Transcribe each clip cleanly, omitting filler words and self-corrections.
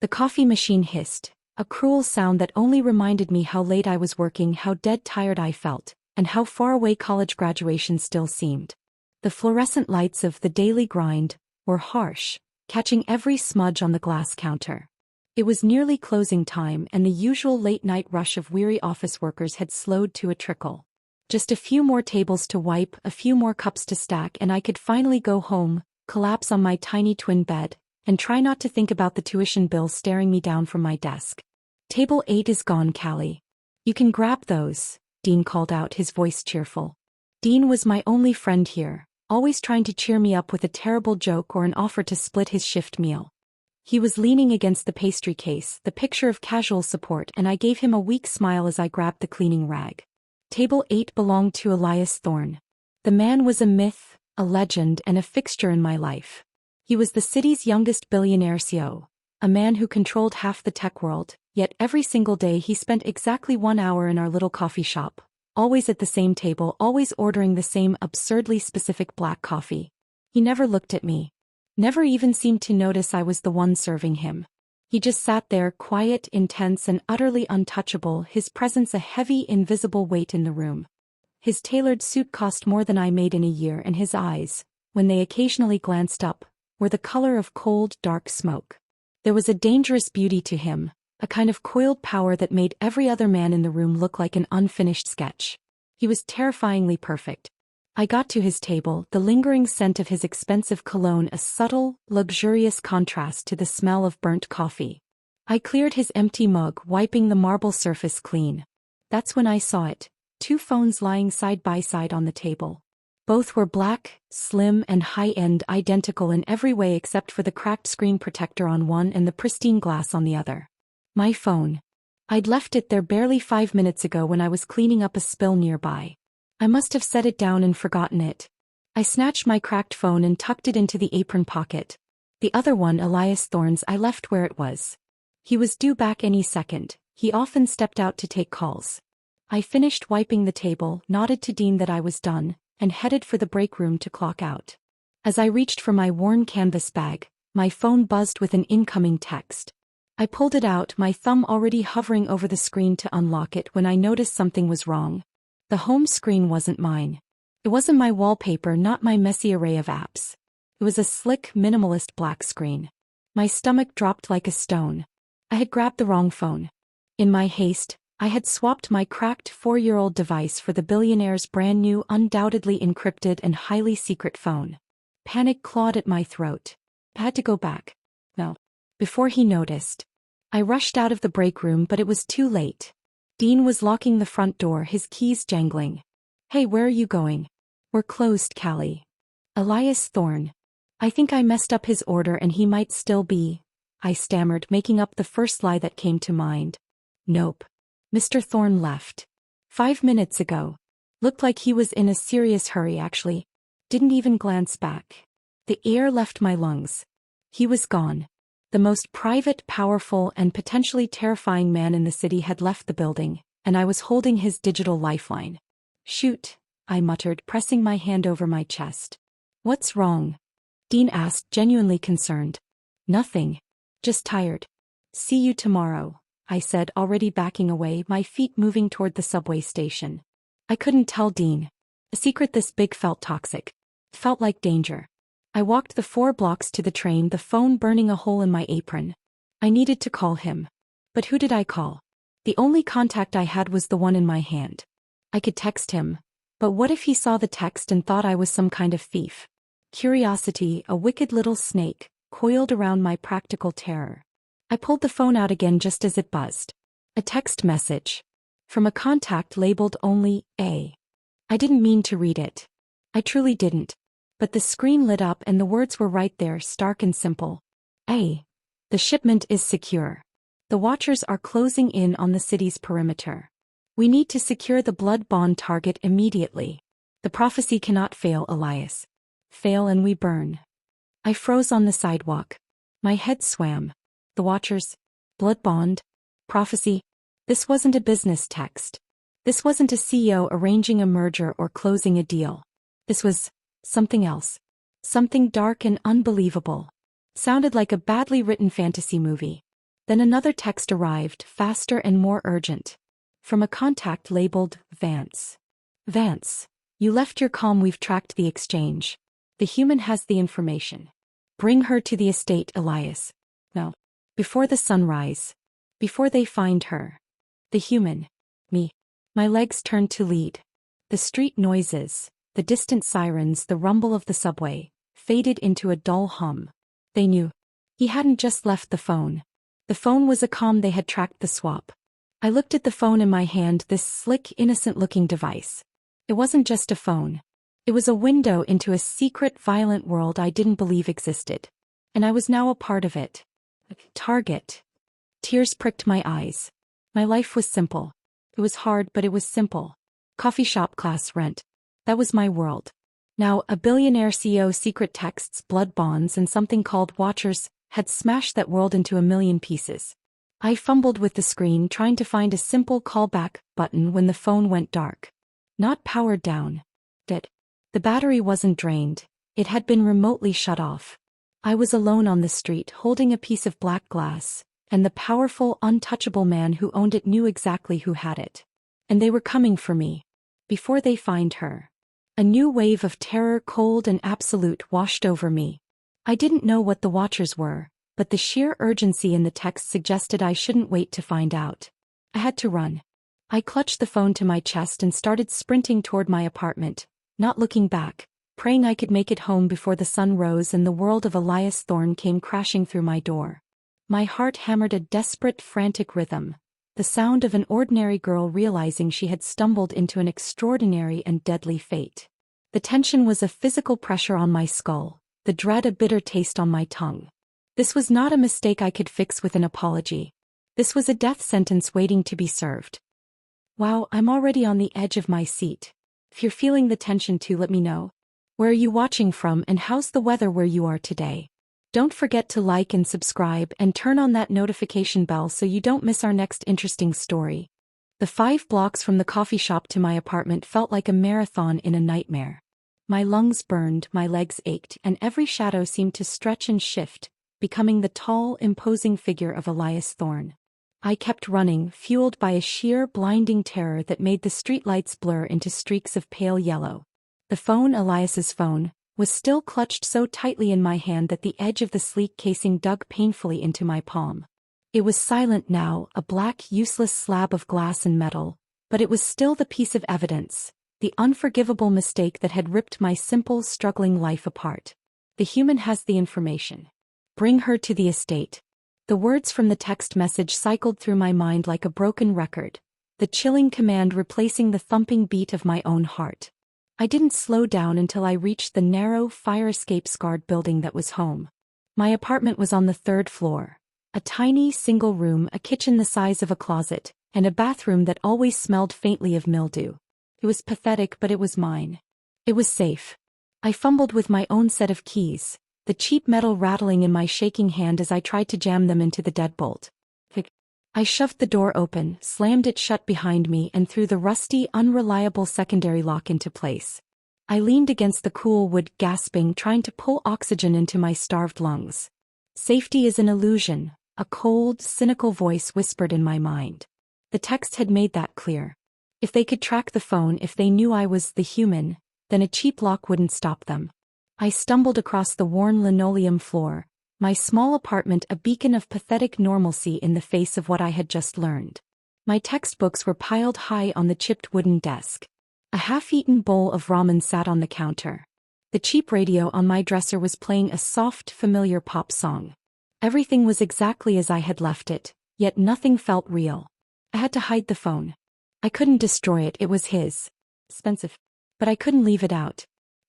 The coffee machine hissed, a cruel sound that only reminded me how late I was working, how dead tired I felt, and how far away college graduation still seemed. The fluorescent lights of the daily grind were harsh, catching every smudge on the glass counter. It was nearly closing time, and the usual late-night rush of weary office workers had slowed to a trickle. Just a few more tables to wipe, a few more cups to stack, and I could finally go home, collapse on my tiny twin bed, and try not to think about the tuition bill staring me down from my desk. "Table 8 is gone, Callie. You can grab those," Dean called out, his voice cheerful. Dean was my only friend here, always trying to cheer me up with a terrible joke or an offer to split his shift meal. He was leaning against the pastry case, the picture of casual support, and I gave him a weak smile as I grabbed the cleaning rag. Table 8 belonged to Elias Thorne. The man was a myth, a legend, and a fixture in my life. He was the city's youngest billionaire CEO, a man who controlled half the tech world, yet every single day he spent exactly 1 hour in our little coffee shop, always at the same table, always ordering the same absurdly specific black coffee. He never looked at me. Never even seemed to notice I was the one serving him. He just sat there, quiet, intense, and utterly untouchable, his presence a heavy, invisible weight in the room. His tailored suit cost more than I made in a year, and his eyes, when they occasionally glanced up, were the color of cold, dark smoke. There was a dangerous beauty to him, a kind of coiled power that made every other man in the room look like an unfinished sketch. He was terrifyingly perfect. I got to his table, the lingering scent of his expensive cologne a subtle, luxurious contrast to the smell of burnt coffee. I cleared his empty mug, wiping the marble surface clean. That's when I saw it, 2 phones lying side by side on the table. Both were black, slim, and high-end, identical in every way except for the cracked screen protector on one and the pristine glass on the other. My phone. I'd left it there barely 5 minutes ago when I was cleaning up a spill nearby. I must have set it down and forgotten it. I snatched my cracked phone and tucked it into the apron pocket. The other one, Elias Thorne's, I left where it was. He was due back any second. He often stepped out to take calls. I finished wiping the table, nodded to Dean that I was done, and headed for the break room to clock out. As I reached for my worn canvas bag, my phone buzzed with an incoming text. I pulled it out, my thumb already hovering over the screen to unlock it when I noticed something was wrong. The home screen wasn't mine. It wasn't my wallpaper, not my messy array of apps. It was a slick, minimalist black screen. My stomach dropped like a stone. I had grabbed the wrong phone. In my haste, I had swapped my cracked 4-year-old device for the billionaire's brand new, undoubtedly encrypted and highly secret phone. Panic clawed at my throat. I had to go back. No. Before he noticed. I rushed out of the break room, but it was too late. Dean was locking the front door, his keys jangling. "Hey, where are you going?" "We're closed, Callie." "Elias Thorne. I think I messed up his order and he might still be," I stammered, making up the first lie that came to mind. "Nope. Mr. Thorne left 5 minutes ago. Looked like he was in a serious hurry, actually. Didn't even glance back. The air left my lungs. He was gone. The most private, powerful, and potentially terrifying man in the city had left the building, and I was holding his digital lifeline. "Shoot," I muttered, pressing my hand over my chest. "What's wrong?" Dean asked, genuinely concerned. "Nothing. Just tired." "See you tomorrow," I said, already backing away, my feet moving toward the subway station. I couldn't tell Dean. A secret this big felt toxic. It felt like danger. I walked the 4 blocks to the train, the phone burning a hole in my apron. I needed to call him. But who did I call? The only contact I had was the one in my hand. I could text him. But what if he saw the text and thought I was some kind of thief? Curiosity, a wicked little snake, coiled around my practical terror. I pulled the phone out again just as it buzzed. A text message. From a contact labeled only A. I didn't mean to read it. I truly didn't. But the screen lit up and the words were right there, stark and simple. "A. The shipment is secure. The watchers are closing in on the city's perimeter. We need to secure the blood bond target immediately. The prophecy cannot fail, Elias. Fail and we burn." I froze on the sidewalk. My head swam. The watchers? Blood bond? Prophecy? This wasn't a business text. This wasn't a CEO arranging a merger or closing a deal. This was something else. Something dark and unbelievable. Sounded like a badly written fantasy movie. Then another text arrived, faster and more urgent. From a contact labeled Vance. Vance, you left your calm, we've tracked the exchange. The human has the information. Bring her to the estate, Elias. No. Before the sunrise. Before they find her. The human. Me. My legs turned to lead. The street noises, the distant sirens, the rumble of the subway, faded into a dull hum. They knew. He hadn't just left the phone. The phone was a comm, they had tracked the swap. I looked at the phone in my hand, this slick, innocent-looking device. It wasn't just a phone. It was a window into a secret, violent world I didn't believe existed. And I was now a part of it. Target. Tears pricked my eyes. My life was simple. It was hard, but it was simple. Coffee shop, class, rent. That was my world. Now, a billionaire CEO, secret texts, blood bonds, and something called Watchers had smashed that world into a million pieces. I fumbled with the screen, trying to find a simple callback button when the phone went dark. Not powered down. Dead. The battery wasn't drained. It had been remotely shut off. I was alone on the street, holding a piece of black glass, and the powerful, untouchable man who owned it knew exactly who had it. And they were coming for me. Before they find her. A new wave of terror, cold and absolute, washed over me. I didn't know what the Watchers were, but the sheer urgency in the text suggested I shouldn't wait to find out. I had to run. I clutched the phone to my chest and started sprinting toward my apartment, not looking back, praying I could make it home before the sun rose and the world of Elias Thorne came crashing through my door. My heart hammered a desperate, frantic rhythm, the sound of an ordinary girl realizing she had stumbled into an extraordinary and deadly fate. The tension was a physical pressure on my skull, the dread a bitter taste on my tongue. This was not a mistake I could fix with an apology. This was a death sentence waiting to be served. Wow, I'm already on the edge of my seat. If you're feeling the tension too, let me know. Where are you watching from, and how's the weather where you are today? Don't forget to like and subscribe and turn on that notification bell so you don't miss our next interesting story. The 5 blocks from the coffee shop to my apartment felt like a marathon in a nightmare. My lungs burned, my legs ached, and every shadow seemed to stretch and shift, becoming the tall, imposing figure of Elias Thorne. I kept running, fueled by a sheer, blinding terror that made the streetlights blur into streaks of pale yellow. The phone, Elias's phone, was still clutched so tightly in my hand that the edge of the sleek casing dug painfully into my palm. It was silent now, a black, useless slab of glass and metal, but it was still the piece of evidence, the unforgivable mistake that had ripped my simple, struggling life apart. The human has the information. Bring her to the estate. The words from the text message cycled through my mind like a broken record, the chilling command replacing the thumping beat of my own heart. I didn't slow down until I reached the narrow, fire escape-scarred building that was home. My apartment was on the 3rd floor. A tiny, single room, a kitchen the size of a closet, and a bathroom that always smelled faintly of mildew. It was pathetic, but it was mine. It was safe. I fumbled with my own set of keys, the cheap metal rattling in my shaking hand as I tried to jam them into the deadbolt. I shoved the door open, slammed it shut behind me, and threw the rusty, unreliable secondary lock into place. I leaned against the cool wood, gasping, trying to pull oxygen into my starved lungs. Safety is an illusion, a cold, cynical voice whispered in my mind. The text had made that clear. If they could track the phone, if they knew I was the human, then a cheap lock wouldn't stop them. I stumbled across the worn linoleum floor, my small apartment a beacon of pathetic normalcy in the face of what I had just learned. My textbooks were piled high on the chipped wooden desk. A half-eaten bowl of ramen sat on the counter. The cheap radio on my dresser was playing a soft, familiar pop song. Everything was exactly as I had left it, yet nothing felt real. I had to hide the phone. I couldn't destroy it, it was his. Expensive. But I couldn't leave it out.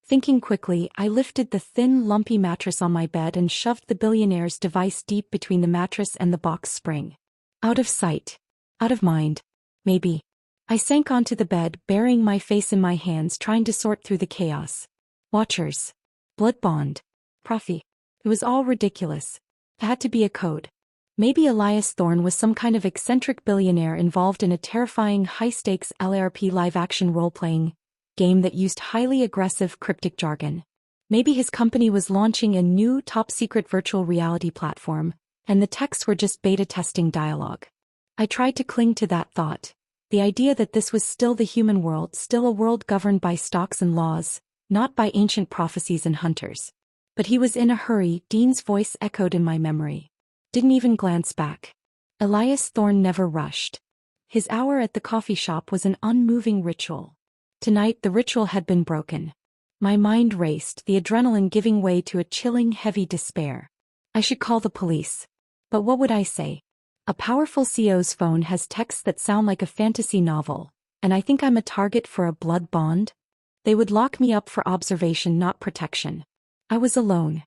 Thinking quickly, I lifted the thin, lumpy mattress on my bed and shoved the billionaire's device deep between the mattress and the box spring. Out of sight. Out of mind. Maybe. I sank onto the bed, burying my face in my hands, trying to sort through the chaos. Watchers. Blood bond. Profi. It was all ridiculous. It had to be a code. Maybe Elias Thorne was some kind of eccentric billionaire involved in a terrifying high-stakes LARP live-action role-playing game that used highly aggressive cryptic jargon. Maybe his company was launching a new top-secret virtual reality platform, And the texts were just beta testing dialogue. I tried to cling to that thought. The idea that this was still the human world, still a world governed by stocks and laws, not by ancient prophecies and hunters. But he was in a hurry, Dean's voice echoed in my memory. Didn't even glance back. Elias Thorne never rushed. His hour at the coffee shop was an unmoving ritual. Tonight the ritual had been broken. My mind raced, the adrenaline giving way to a chilling, heavy despair. I should call the police. But what would I say? A powerful CEO's phone has texts that sound like a fantasy novel, and I think I'm a target for a blood bond? They would lock me up for observation, not protection. I was alone.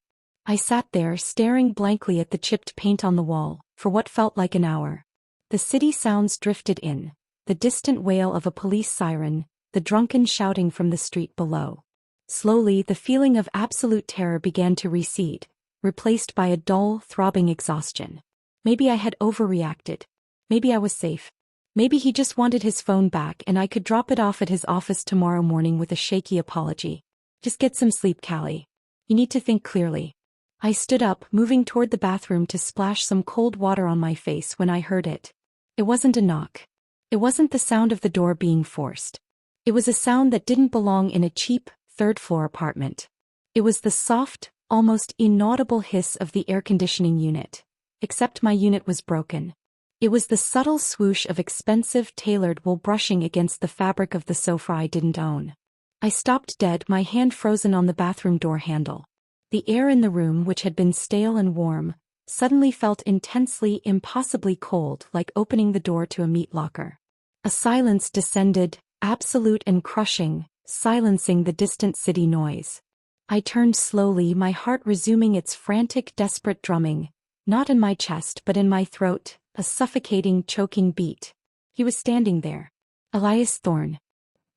I sat there, staring blankly at the chipped paint on the wall, for what felt like an hour. The city sounds drifted in, the distant wail of a police siren, the drunken shouting from the street below. Slowly, the feeling of absolute terror began to recede, replaced by a dull, throbbing exhaustion. Maybe I had overreacted. Maybe I was safe. Maybe he just wanted his phone back and I could drop it off at his office tomorrow morning with a shaky apology. Just get some sleep, Callie. You need to think clearly. I stood up, moving toward the bathroom to splash some cold water on my face when I heard it. It wasn't a knock. It wasn't the sound of the door being forced. It was a sound that didn't belong in a cheap, third-floor apartment. It was the soft, almost inaudible hiss of the air conditioning unit. Except my unit was broken. It was the subtle swoosh of expensive tailored wool brushing against the fabric of the sofa I didn't own. I stopped dead, my hand frozen on the bathroom door handle. The air in the room, which had been stale and warm, suddenly felt intensely, impossibly cold, like opening the door to a meat locker. A silence descended, absolute and crushing, silencing the distant city noise. I turned slowly, my heart resuming its frantic, desperate drumming. Not in my chest but in my throat, a suffocating, choking beat. He was standing there. Elias Thorne.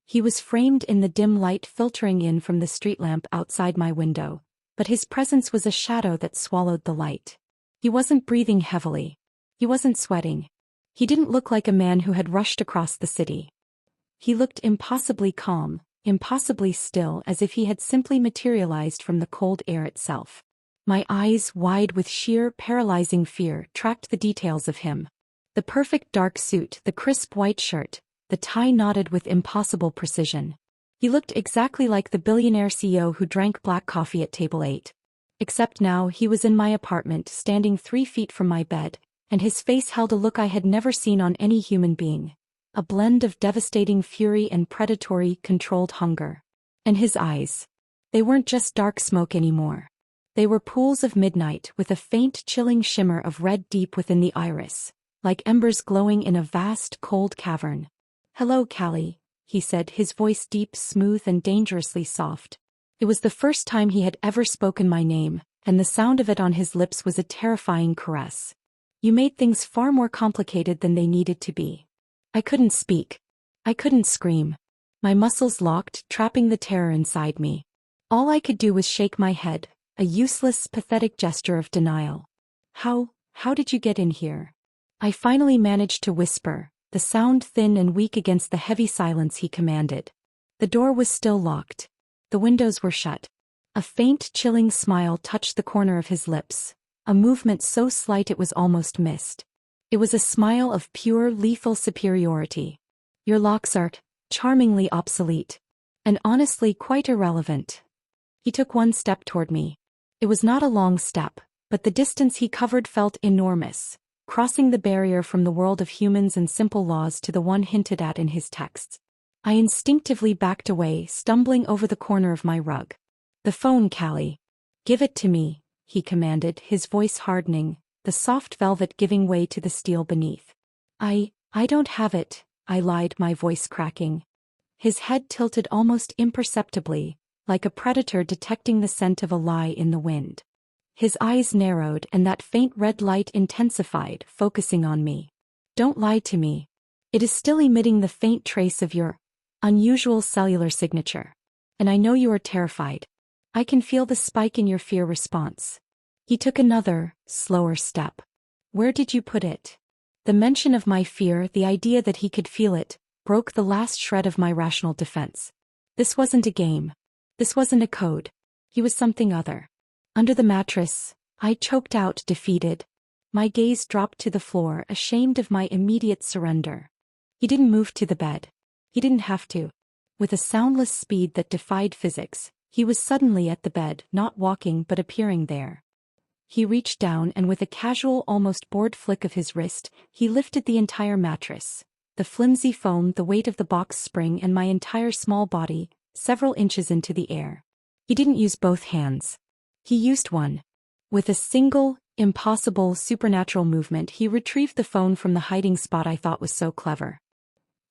He was framed in the dim light filtering in from the street lamp outside my window, but his presence was a shadow that swallowed the light. He wasn't breathing heavily. He wasn't sweating. He didn't look like a man who had rushed across the city. He looked impossibly calm, impossibly still, as if he had simply materialized from the cold air itself. My eyes, wide with sheer, paralyzing fear, tracked the details of him. The perfect dark suit, the crisp white shirt, the tie knotted with impossible precision. He looked exactly like the billionaire CEO who drank black coffee at table 8. Except now he was in my apartment, standing 3 feet from my bed, and his face held a look I had never seen on any human being. A blend of devastating fury and predatory, controlled hunger. And his eyes. They weren't just dark smoke anymore. They were pools of midnight with a faint, chilling shimmer of red deep within the iris, like embers glowing in a vast, cold cavern. "Hello, Callie," he said, his voice deep, smooth, and dangerously soft. It was the first time he had ever spoken my name, and the sound of it on his lips was a terrifying caress. "You made things far more complicated than they needed to be." I couldn't speak. I couldn't scream. My muscles locked, trapping the terror inside me. All I could do was shake my head. A useless, pathetic gesture of denial. How did you get in here?" I finally managed to whisper, the sound thin and weak against the heavy silence he commanded. The door was still locked. The windows were shut. A faint, chilling smile touched the corner of his lips, a movement so slight it was almost missed. It was a smile of pure, lethal superiority. "Your locks are charmingly obsolete. And honestly quite irrelevant." He took one step toward me. It was not a long step, but the distance he covered felt enormous, crossing the barrier from the world of humans and simple laws to the one hinted at in his texts. I instinctively backed away, stumbling over the corner of my rug. "The phone, Callie. Give it to me," he commanded, his voice hardening, the soft velvet giving way to the steel beneath. I don't have it," I lied, my voice cracking. His head tilted almost imperceptibly, like a predator detecting the scent of a lie in the wind. His eyes narrowed and that faint red light intensified, focusing on me. "Don't lie to me. It is still emitting the faint trace of your unusual cellular signature. And I know you are terrified. I can feel the spike in your fear response." He took another, slower step. "Where did you put it?" The mention of my fear, the idea that he could feel it, broke the last shred of my rational defense. This wasn't a game. This wasn't a code. He was something other. "Under the mattress," I choked out, defeated. My gaze dropped to the floor, ashamed of my immediate surrender. He didn't move to the bed. He didn't have to. With a soundless speed that defied physics, he was suddenly at the bed, not walking but appearing there. He reached down and with a casual, almost bored flick of his wrist, he lifted the entire mattress. The flimsy foam, the weight of the box spring and my entire small body, several inches into the air. He didn't use both hands. He used one. With a single, impossible, supernatural movement he retrieved the phone from the hiding spot I thought was so clever.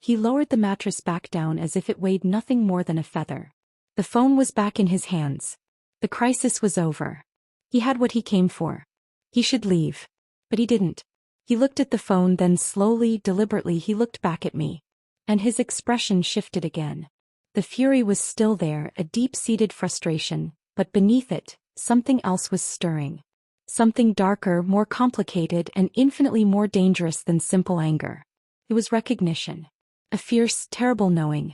He lowered the mattress back down as if it weighed nothing more than a feather. The phone was back in his hands. The crisis was over. He had what he came for. He should leave. But he didn't. He looked at the phone, then slowly, deliberately he looked back at me. And his expression shifted again. The fury was still there, a deep-seated frustration, but beneath it, something else was stirring. Something darker, more complicated, and infinitely more dangerous than simple anger. It was recognition. A fierce, terrible knowing.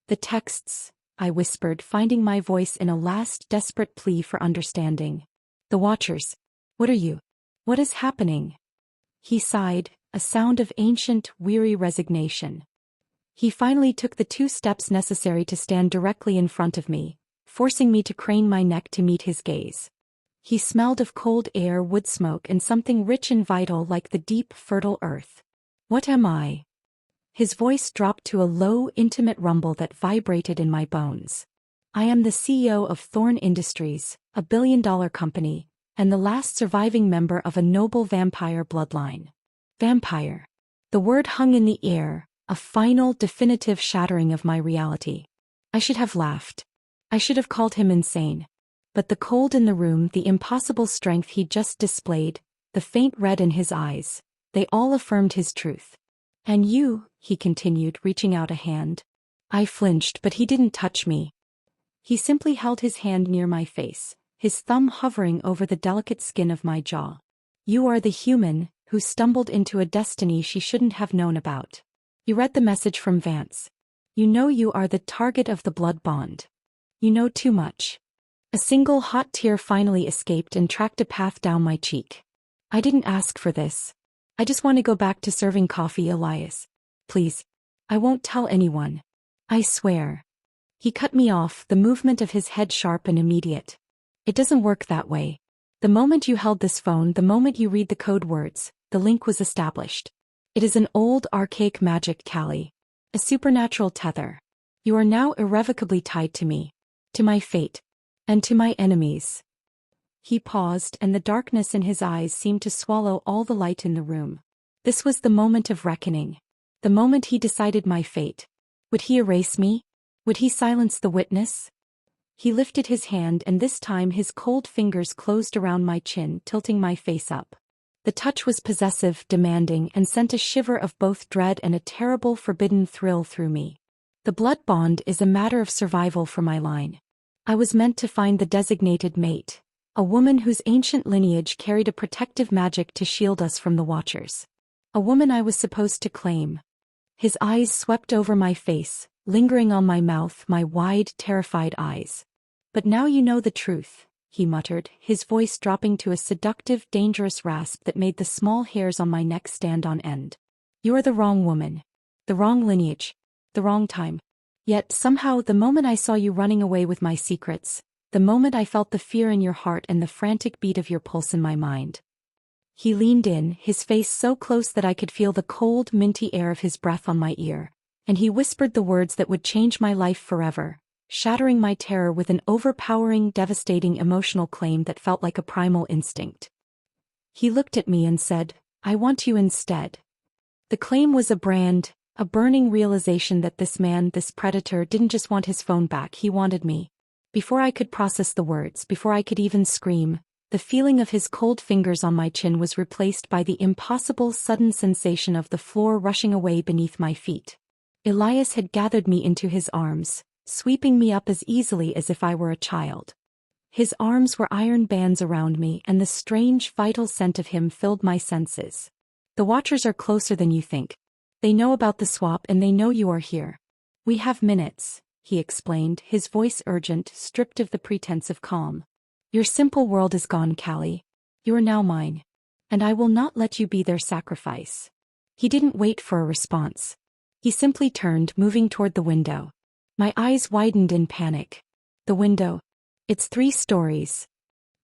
The texts, I whispered, finding my voice in a last desperate plea for understanding. The Watchers. What are you? What is happening? He sighed, a sound of ancient, weary resignation. He finally took the 2 steps necessary to stand directly in front of me, forcing me to crane my neck to meet his gaze. He smelled of cold air, wood smoke, and something rich and vital like the deep, fertile earth. What am I? His voice dropped to a low, intimate rumble that vibrated in my bones. I am the CEO of Thorne Industries, a billion-dollar company, and the last surviving member of a noble vampire bloodline. Vampire. The word hung in the air, a final, definitive shattering of my reality. I should have laughed. I should have called him insane. But the cold in the room, the impossible strength he'd just displayed, the faint red in his eyes, they all affirmed his truth. And you, he continued, reaching out a hand. I flinched, but he didn't touch me. He simply held his hand near my face, his thumb hovering over the delicate skin of my jaw. You are the human who stumbled into a destiny she shouldn't have known about. You read the message from Vance. You know you are the target of the blood bond. You know too much. A single hot tear finally escaped and tracked a path down my cheek. I didn't ask for this. I just want to go back to serving coffee, Elias. Please. I won't tell anyone. I swear. He cut me off, the movement of his head sharp and immediate. It doesn't work that way. The moment you held this phone, the moment you read the code words, the link was established. It is an old, archaic magic, Callie. A supernatural tether. You are now irrevocably tied to me. To my fate. And to my enemies. He paused, and the darkness in his eyes seemed to swallow all the light in the room. This was the moment of reckoning. The moment he decided my fate. Would he erase me? Would he silence the witness? He lifted his hand, and this time his cold fingers closed around my chin, tilting my face up. The touch was possessive, demanding, and sent a shiver of both dread and a terrible, forbidden thrill through me. The blood bond is a matter of survival for my line. I was meant to find the designated mate, a woman whose ancient lineage carried a protective magic to shield us from the Watchers. A woman I was supposed to claim. His eyes swept over my face, lingering on my mouth, my wide, terrified eyes. But now you know the truth, he muttered, his voice dropping to a seductive, dangerous rasp that made the small hairs on my neck stand on end. You are the wrong woman. The wrong lineage. The wrong time. Yet somehow the moment I saw you running away with my secrets, the moment I felt the fear in your heart and the frantic beat of your pulse in my mind. He leaned in, his face so close that I could feel the cold, minty air of his breath on my ear, and he whispered the words that would change my life forever, shattering my terror with an overpowering, devastating emotional claim that felt like a primal instinct. He looked at me and said, I want you instead. The claim was a burning realization that this man, this predator, didn't just want his phone back, he wanted me. Before I could process the words, before I could even scream, the feeling of his cold fingers on my chin was replaced by the impossible sudden sensation of the floor rushing away beneath my feet. Elias had gathered me into his arms, sweeping me up as easily as if I were a child. His arms were iron bands around me, and the strange, vital scent of him filled my senses. The Watchers are closer than you think. They know about the swap and they know you are here. We have minutes, he explained, his voice urgent, stripped of the pretense of calm. Your simple world is gone, Callie. You are now mine. and I will not let you be their sacrifice." He didn't wait for a response. He simply turned, moving toward the window. My eyes widened in panic. "The window? It's 3 stories."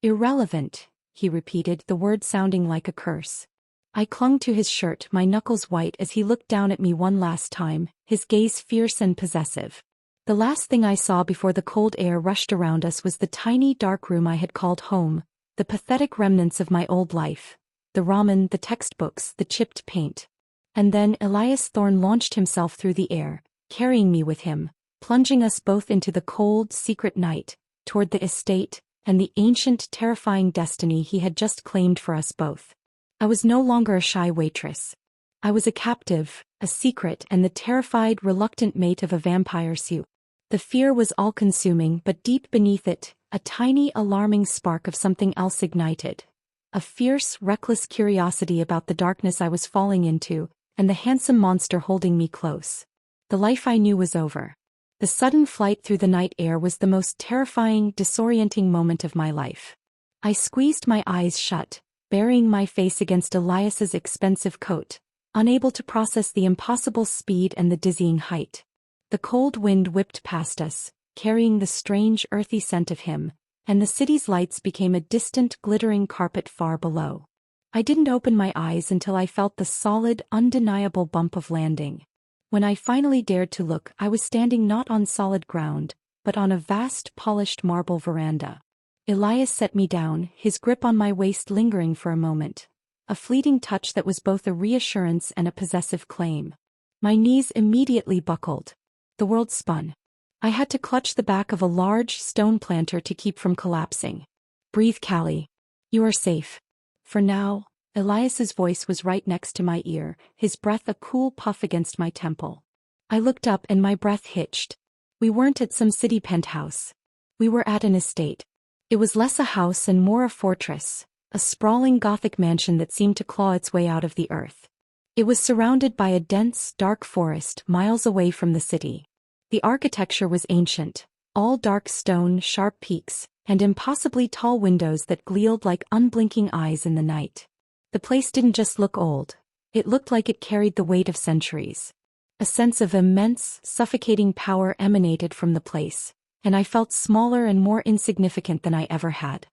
"Irrelevant," he repeated, the word sounding like a curse. I clung to his shirt, my knuckles white as he looked down at me one last time, his gaze fierce and possessive. The last thing I saw before the cold air rushed around us was the tiny dark room I had called home, the pathetic remnants of my old life, the ramen, the textbooks, the chipped paint. And then Elias Thorne launched himself through the air, carrying me with him, plunging us both into the cold, secret night, toward the estate, and the ancient, terrifying destiny he had just claimed for us both. I was no longer a shy waitress. I was a captive, a secret, and the terrified, reluctant mate of a vampire suit. The fear was all-consuming, but deep beneath it, a tiny, alarming spark of something else ignited. A fierce, reckless curiosity about the darkness I was falling into, and the handsome monster holding me close. The life I knew was over. The sudden flight through the night air was the most terrifying, disorienting moment of my life. I squeezed my eyes shut, burying my face against Elias's expensive coat, unable to process the impossible speed and the dizzying height. The cold wind whipped past us, carrying the strange, earthy scent of him, and the city's lights became a distant, glittering carpet far below. I didn't open my eyes until I felt the solid, undeniable bump of landing. When I finally dared to look, I was standing not on solid ground, but on a vast, polished marble veranda. Elias set me down, his grip on my waist lingering for a moment, a fleeting touch that was both a reassurance and a possessive claim. My knees immediately buckled. The world spun. I had to clutch the back of a large stone planter to keep from collapsing. "Breathe, Callie. You are safe. For now." Elias's voice was right next to my ear, his breath a cool puff against my temple. I looked up and my breath hitched. We weren't at some city penthouse. We were at an estate. It was less a house and more a fortress, a sprawling Gothic mansion that seemed to claw its way out of the earth. It was surrounded by a dense, dark forest miles away from the city. The architecture was ancient, all dark stone, sharp peaks, and impossibly tall windows that gleamed like unblinking eyes in the night. The place didn't just look old, it looked like it carried the weight of centuries. A sense of immense, suffocating power emanated from the place, and I felt smaller and more insignificant than I ever had.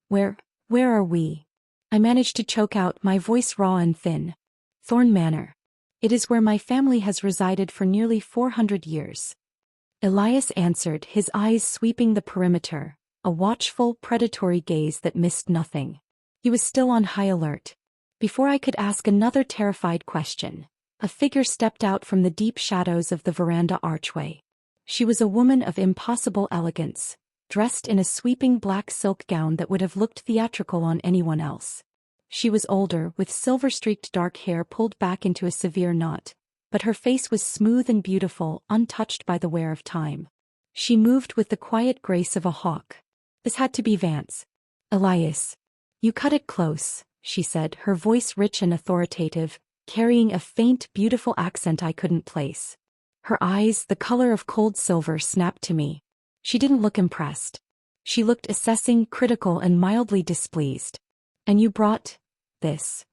Where are we?" I managed to choke out, my voice raw and thin. "Thorne Manor. It is where my family has resided for nearly 400 years. Elias answered, his eyes sweeping the perimeter, a watchful, predatory gaze that missed nothing. He was still on high alert. Before I could ask another terrified question, a figure stepped out from the deep shadows of the veranda archway. She was a woman of impossible elegance, dressed in a sweeping black silk gown that would have looked theatrical on anyone else. She was older, with silver-streaked dark hair pulled back into a severe knot, but her face was smooth and beautiful, untouched by the wear of time. She moved with the quiet grace of a hawk. "This had to be Vance. Elias. You cut it close," she said, her voice rich and authoritative, carrying a faint, beautiful accent I couldn't place. Her eyes, the color of cold silver, snapped to me. She didn't look impressed. She looked assessing, critical, and mildly displeased. "And you brought this."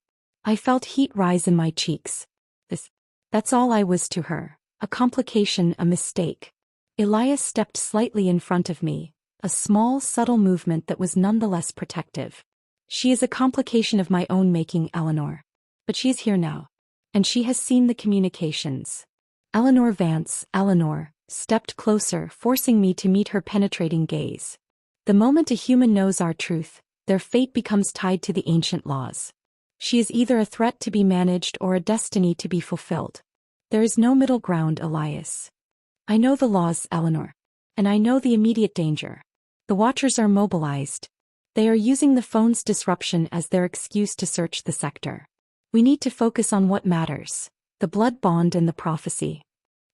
I felt heat rise in my cheeks. That's all I was to her. A complication, a mistake. Elias stepped slightly in front of me, a small, subtle movement that was nonetheless protective. "She is a complication of my own making, Eleanor. But she is here now. And she has seen the communications." Eleanor Vance, Eleanor, stepped closer, forcing me to meet her penetrating gaze. The moment a human knows our truth, their fate becomes tied to the ancient laws. She is either a threat to be managed or a destiny to be fulfilled. There is no middle ground, Elias. I know the laws, Eleanor. And I know the immediate danger. The Watchers are mobilized. They are using the phone's disruption as their excuse to search the sector. We need to focus on what matters, the blood bond and the prophecy.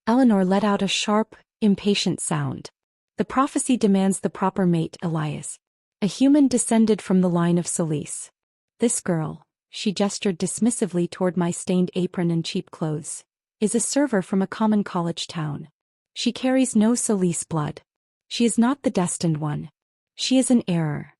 Eleanor let out a sharp, impatient sound. The prophecy demands the proper mate, Elias. A human descended from the line of Solis. This girl, she gestured dismissively toward my stained apron and cheap clothes, is a server from a common college town. She carries no Solis blood. She is not the destined one. She is an error.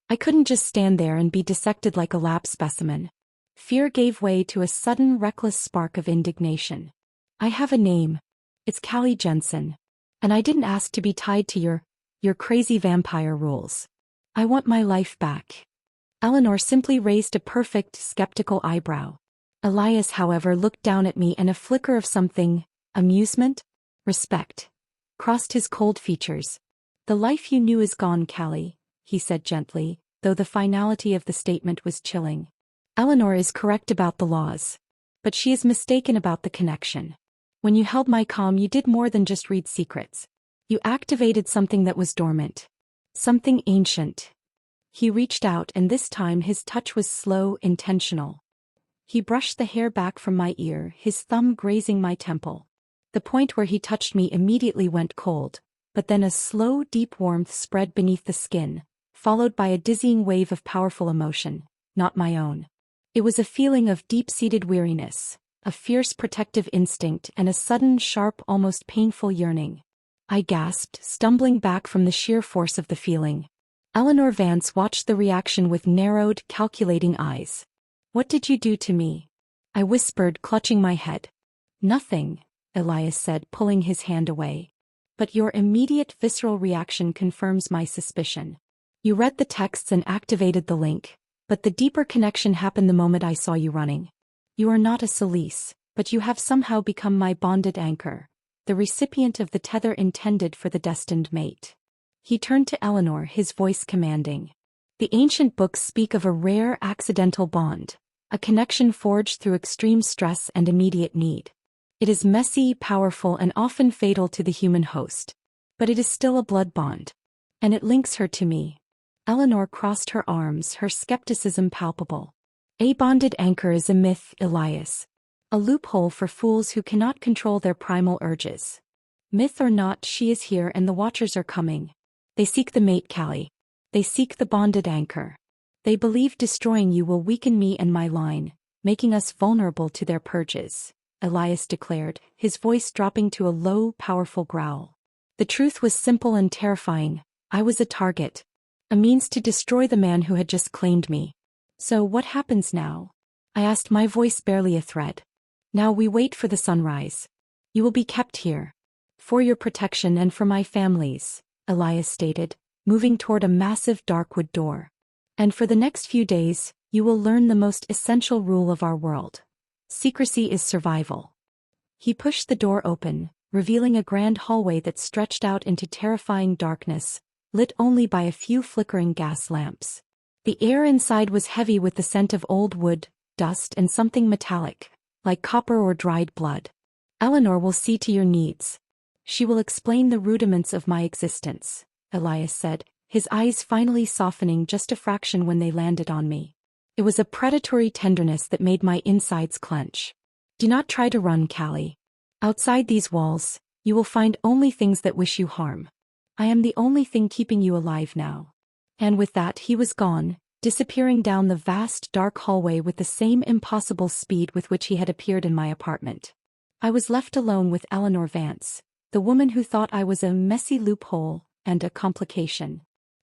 I couldn't just stand there and be dissected like a lab specimen. Fear gave way to a sudden reckless spark of indignation. I have a name. It's Callie Jensen. And I didn't ask to be tied to your crazy vampire rules. I want my life back. Eleanor simply raised a perfect, skeptical eyebrow. Elias, however, looked down at me and a flicker of something, amusement, respect, crossed his cold features. The life you knew is gone, Callie, he said gently, though the finality of the statement was chilling. Eleanor is correct about the laws. But she is mistaken about the connection. When you held my calm, you did more than just read secrets. You activated something that was dormant. Something ancient. He reached out, and this time his touch was slow, intentional. He brushed the hair back from my ear, his thumb grazing my temple. The point where he touched me immediately went cold, but then a slow, deep warmth spread beneath the skin, followed by a dizzying wave of powerful emotion, not my own. It was a feeling of deep-seated weariness, a fierce protective instinct, and a sudden, sharp, almost painful yearning. I gasped, stumbling back from the sheer force of the feeling. Eleanor Vance watched the reaction with narrowed, calculating eyes. What did you do to me? I whispered, clutching my head. Nothing, Elias said, pulling his hand away. But your immediate visceral reaction confirms my suspicion. You read the texts and activated the link, but the deeper connection happened the moment I saw you running. You are not a Celise, but you have somehow become my bonded anchor, the recipient of the tether intended for the destined mate. He turned to Eleanor, his voice commanding. The ancient books speak of a rare accidental bond, a connection forged through extreme stress and immediate need. It is messy, powerful, and often fatal to the human host. But it is still a blood bond. And it links her to me. Eleanor crossed her arms, her skepticism palpable. A bonded anchor is a myth, Elias. A loophole for fools who cannot control their primal urges. Myth or not, she is here and the Watchers are coming. They seek the mate, Callie. They seek the bonded anchor. They believe destroying you will weaken me and my line, making us vulnerable to their purges, Elias declared, his voice dropping to a low, powerful growl. The truth was simple and terrifying. I was a target. A means to destroy the man who had just claimed me. So what happens now? I asked, my voice barely a thread. Now we wait for the sunrise. You will be kept here. For your protection and for my family's, Elias stated, moving toward a massive dark wood door. And for the next few days, you will learn the most essential rule of our world. Secrecy is survival. He pushed the door open, revealing a grand hallway that stretched out into terrifying darkness, lit only by a few flickering gas lamps. The air inside was heavy with the scent of old wood, dust, and something metallic, like copper or dried blood. Eleanor will see to your needs. She will explain the rudiments of my existence, Elias said, his eyes finally softening just a fraction when they landed on me. It was a predatory tenderness that made my insides clench. Do not try to run, Callie. Outside these walls, you will find only things that wish you harm. I am the only thing keeping you alive now. And with that he was gone, disappearing down the vast dark hallway with the same impossible speed with which he had appeared in my apartment. I was left alone with Eleanor Vance, the woman who thought I was a messy loophole and a complication.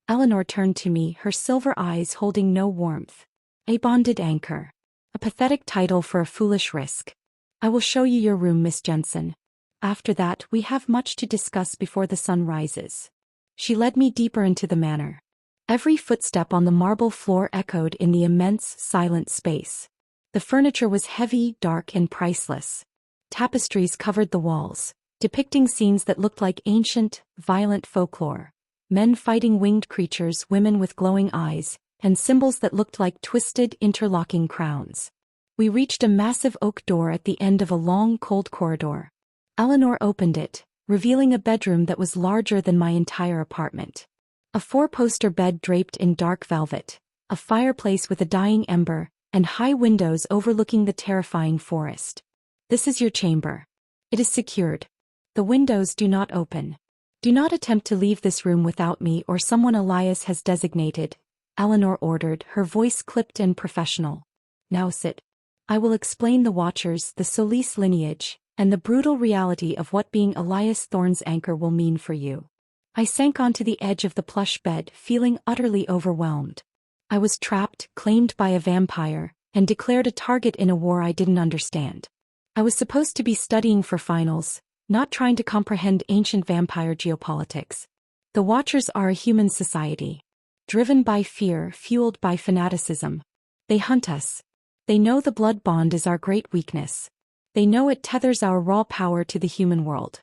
Eleanor turned to me, her silver eyes holding no warmth. A bonded anchor. A pathetic title for a foolish risk. I will show you your room, Miss Jensen. After that, we have much to discuss before the sun rises. She led me deeper into the manor. Every footstep on the marble floor echoed in the immense, silent space. The furniture was heavy, dark, and priceless. Tapestries covered the walls, depicting scenes that looked like ancient, violent folklore. Men fighting winged creatures, women with glowing eyes, and symbols that looked like twisted, interlocking crowns. We reached a massive oak door at the end of a long, cold corridor. Eleanor opened it, revealing a bedroom that was larger than my entire apartment. A four-poster bed draped in dark velvet, a fireplace with a dying ember, and high windows overlooking the terrifying forest. This is your chamber. It is secured. The windows do not open. Do not attempt to leave this room without me or someone Elias has designated, Eleanor ordered, her voice clipped and professional. Now sit. I will explain the Watchers, the Solis lineage, and the brutal reality of what being Elias Thorne's anchor will mean for you. I sank onto the edge of the plush bed, feeling utterly overwhelmed. I was trapped, claimed by a vampire, and declared a target in a war I didn't understand. I was supposed to be studying for finals, not trying to comprehend ancient vampire geopolitics. The Watchers are a human society. Driven by fear, fueled by fanaticism. They hunt us. They know the blood bond is our great weakness. They know it tethers our raw power to the human world.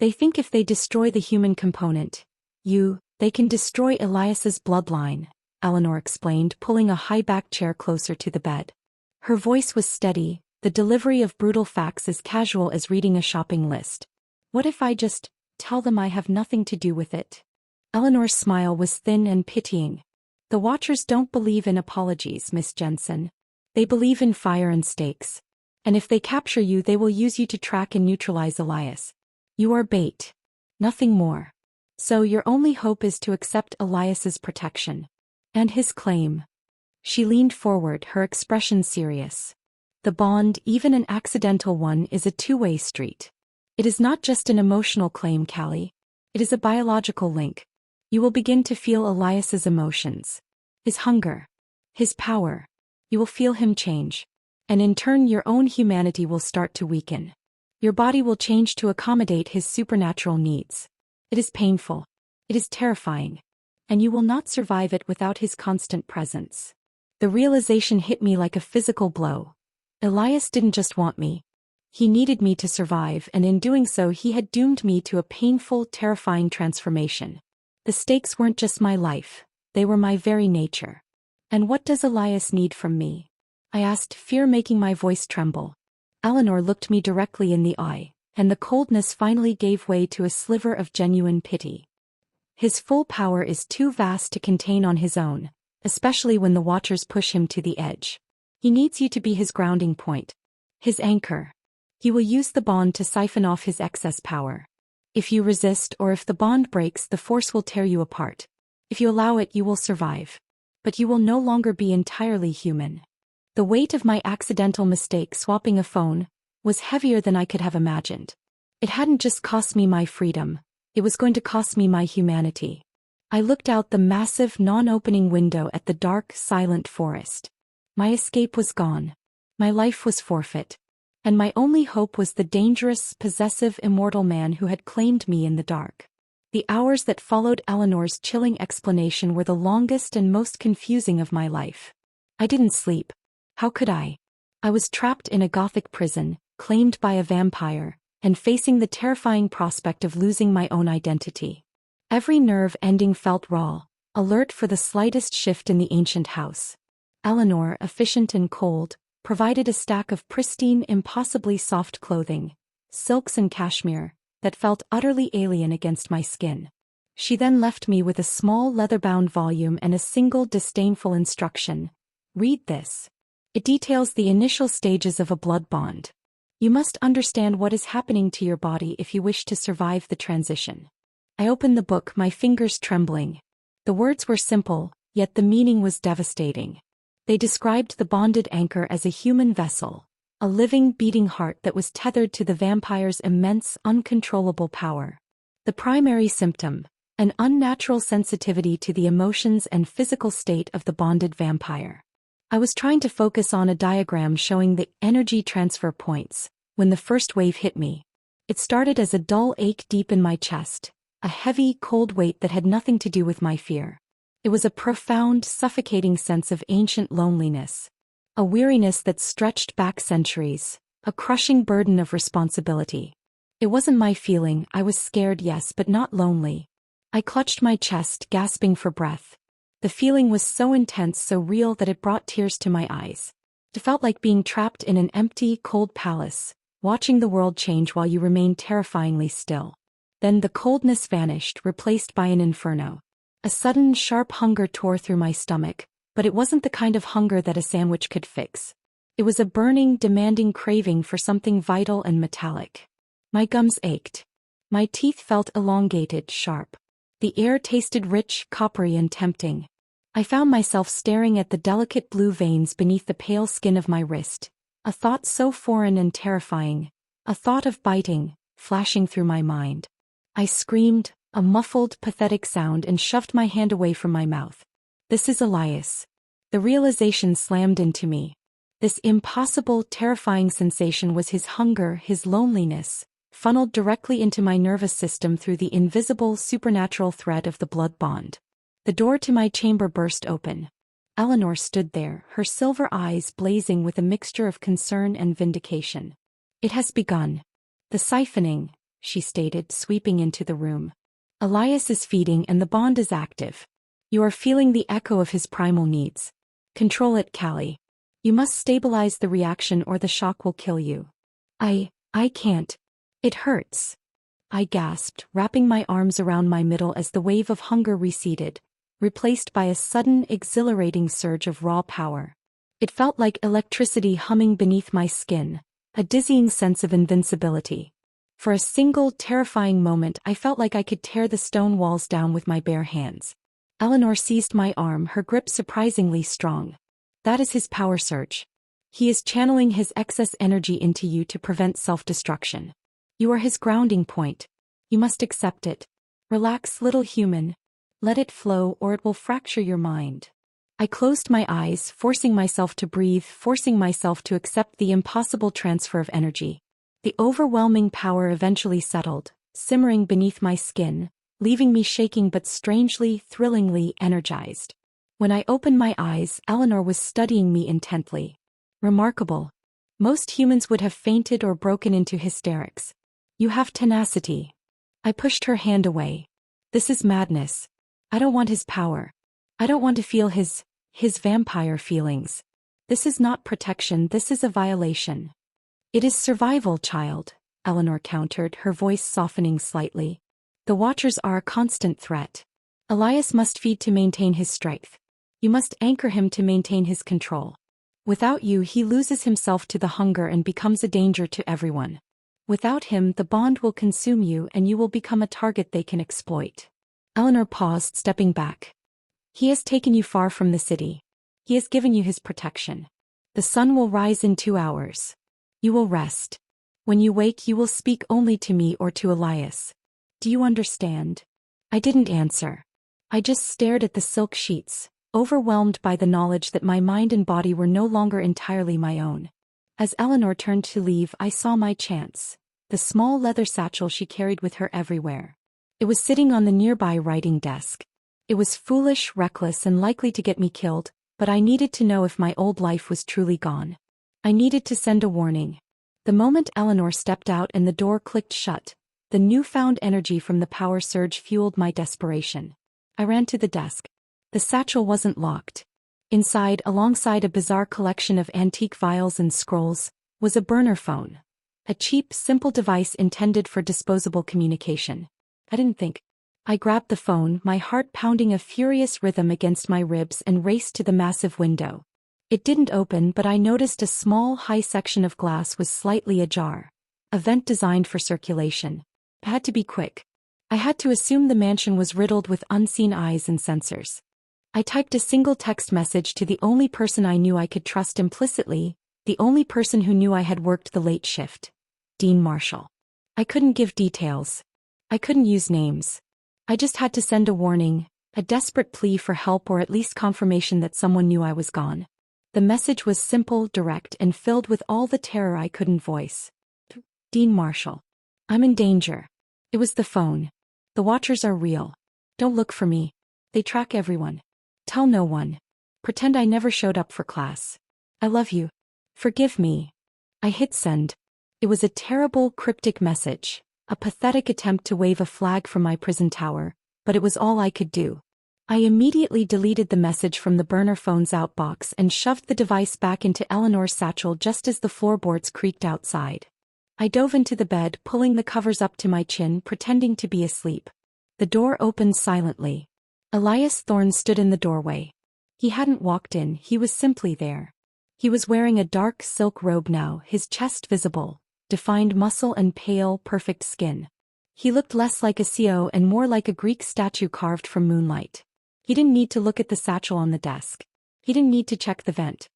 They think if they destroy the human component, they can destroy Elias's bloodline, Eleanor explained, pulling a high-back chair closer to the bed. Her voice was steady, the delivery of brutal facts as casual as reading a shopping list. What if I just tell them I have nothing to do with it? Eleanor's smile was thin and pitying. The Watchers don't believe in apologies, Miss Jensen. They believe in fire and stakes. And if they capture you, they will use you to track and neutralize Elias. You are bait. Nothing more. So your only hope is to accept Elias's protection. And his claim. She leaned forward, her expression serious. The bond, even an accidental one, is a two-way street. It is not just an emotional claim, Callie. It is a biological link. You will begin to feel Elias's emotions. His hunger. His power. You will feel him change. And in turn your own humanity will start to weaken. Your body will change to accommodate his supernatural needs. It is painful. It is terrifying. And you will not survive it without his constant presence. The realization hit me like a physical blow. Elias didn't just want me. He needed me to survive, and in doing so he had doomed me to a painful, terrifying transformation. The stakes weren't just my life, they were my very nature. And what does Elias need from me? I asked, fear making my voice tremble. Eleanor looked me directly in the eye, and the coldness finally gave way to a sliver of genuine pity. His full power is too vast to contain on his own, especially when the Watchers push him to the edge. He needs you to be his grounding point. His anchor. He will use the bond to siphon off his excess power. If you resist or if the bond breaks, the force will tear you apart. If you allow it, you will survive. But you will no longer be entirely human. The weight of my accidental mistake, swapping a phone, was heavier than I could have imagined. It hadn't just cost me my freedom, it was going to cost me my humanity. I looked out the massive, non-opening window at the dark, silent forest. My escape was gone. My life was forfeit. And my only hope was the dangerous, possessive, immortal man who had claimed me in the dark. The hours that followed Eleanor's chilling explanation were the longest and most confusing of my life. I didn't sleep. How could I? I was trapped in a Gothic prison, claimed by a vampire, and facing the terrifying prospect of losing my own identity. Every nerve ending felt raw, alert for the slightest shift in the ancient house. Eleanor, efficient and cold, provided a stack of pristine, impossibly soft clothing, silks and cashmere, that felt utterly alien against my skin. She then left me with a small leather-bound volume and a single disdainful instruction. Read this. It details the initial stages of a blood bond. You must understand what is happening to your body if you wish to survive the transition. I opened the book, my fingers trembling. The words were simple, yet the meaning was devastating. They described the bonded anchor as a human vessel, a living, beating heart that was tethered to the vampire's immense, uncontrollable power. The primary symptom, an unnatural sensitivity to the emotions and physical state of the bonded vampire. I was trying to focus on a diagram showing the energy transfer points, when the first wave hit me. It started as a dull ache deep in my chest, a heavy, cold weight that had nothing to do with my fear. It was a profound, suffocating sense of ancient loneliness. A weariness that stretched back centuries, a crushing burden of responsibility. It wasn't my feeling, I was scared, yes, but not lonely. I clutched my chest, gasping for breath. The feeling was so intense, so real that it brought tears to my eyes. It felt like being trapped in an empty, cold palace, watching the world change while you remained terrifyingly still. Then the coldness vanished, replaced by an inferno. A sudden, sharp hunger tore through my stomach, but it wasn't the kind of hunger that a sandwich could fix. It was a burning, demanding craving for something vital and metallic. My gums ached. My teeth felt elongated, sharp. The air tasted rich, coppery and tempting. I found myself staring at the delicate blue veins beneath the pale skin of my wrist, a thought so foreign and terrifying, a thought of biting, flashing through my mind. I screamed, a muffled, pathetic sound, and shoved my hand away from my mouth. This is Elias. The realization slammed into me. This impossible, terrifying sensation was his hunger, his loneliness, funneled directly into my nervous system through the invisible, supernatural thread of the blood bond. The door to my chamber burst open. Eleanor stood there, her silver eyes blazing with a mixture of concern and vindication. "It has begun. The siphoning," she stated, sweeping into the room. "Elias is feeding and the bond is active. You are feeling the echo of his primal needs. Control it, Callie. You must stabilize the reaction or the shock will kill you." I can't. It hurts," I gasped, wrapping my arms around my middle as the wave of hunger receded, replaced by a sudden, exhilarating surge of raw power. It felt like electricity humming beneath my skin, a dizzying sense of invincibility. For a single, terrifying moment I felt like I could tear the stone walls down with my bare hands. Eleanor seized my arm, her grip surprisingly strong. "That is his power surge. He is channeling his excess energy into you to prevent self-destruction. You are his grounding point. You must accept it. Relax, little human. Let it flow or it will fracture your mind." I closed my eyes, forcing myself to breathe, forcing myself to accept the impossible transfer of energy. The overwhelming power eventually settled, simmering beneath my skin, leaving me shaking but strangely, thrillingly energized. When I opened my eyes, Eleanor was studying me intently. "Remarkable. Most humans would have fainted or broken into hysterics. You have tenacity." I pushed her hand away. "This is madness. I don't want his power. I don't want to feel his vampire feelings. This is not protection, this is a violation." "It is survival, child," Eleanor countered, her voice softening slightly. "The Watchers are a constant threat. Elias must feed to maintain his strength. You must anchor him to maintain his control. Without you, he loses himself to the hunger and becomes a danger to everyone. Without him, the bond will consume you and you will become a target they can exploit." Eleanor paused, stepping back. "He has taken you far from the city. He has given you his protection. The sun will rise in 2 hours. You will rest. When you wake, you will speak only to me or to Elias. Do you understand?" I didn't answer. I just stared at the silk sheets, overwhelmed by the knowledge that my mind and body were no longer entirely my own. As Eleanor turned to leave, I saw my chance. The small leather satchel she carried with her everywhere. It was sitting on the nearby writing desk. It was foolish, reckless, and likely to get me killed, but I needed to know if my old life was truly gone. I needed to send a warning. The moment Eleanor stepped out and the door clicked shut, the newfound energy from the power surge fueled my desperation. I ran to the desk. The satchel wasn't locked. Inside, alongside a bizarre collection of antique vials and scrolls, was a burner phone. A cheap, simple device intended for disposable communication. I didn't think. I grabbed the phone, my heart pounding a furious rhythm against my ribs, and raced to the massive window. It didn't open, but I noticed a small, high section of glass was slightly ajar. A vent designed for circulation. I had to be quick. I had to assume the mansion was riddled with unseen eyes and sensors. I typed a single text message to the only person I knew I could trust implicitly, the only person who knew I had worked the late shift. Dean Marshall. I couldn't give details. I couldn't use names. I just had to send a warning, a desperate plea for help or at least confirmation that someone knew I was gone. The message was simple, direct, and filled with all the terror I couldn't voice. "Dean Marshall. I'm in danger." It was the phone. "The Watchers are real. Don't look for me. They track everyone. Tell no one. Pretend I never showed up for class. I love you. Forgive me." I hit send. It was a terrible, cryptic message, a pathetic attempt to wave a flag from my prison tower, but it was all I could do. I immediately deleted the message from the burner phone's outbox and shoved the device back into Eleanor's satchel just as the floorboards creaked outside. I dove into the bed, pulling the covers up to my chin, pretending to be asleep. The door opened silently. Elias Thorne stood in the doorway. He hadn't walked in, he was simply there. He was wearing a dark silk robe now, his chest visible, defined muscle and pale, perfect skin. He looked less like a CEO and more like a Greek statue carved from moonlight. He didn't need to look at the satchel on the desk. He didn't need to check the vent.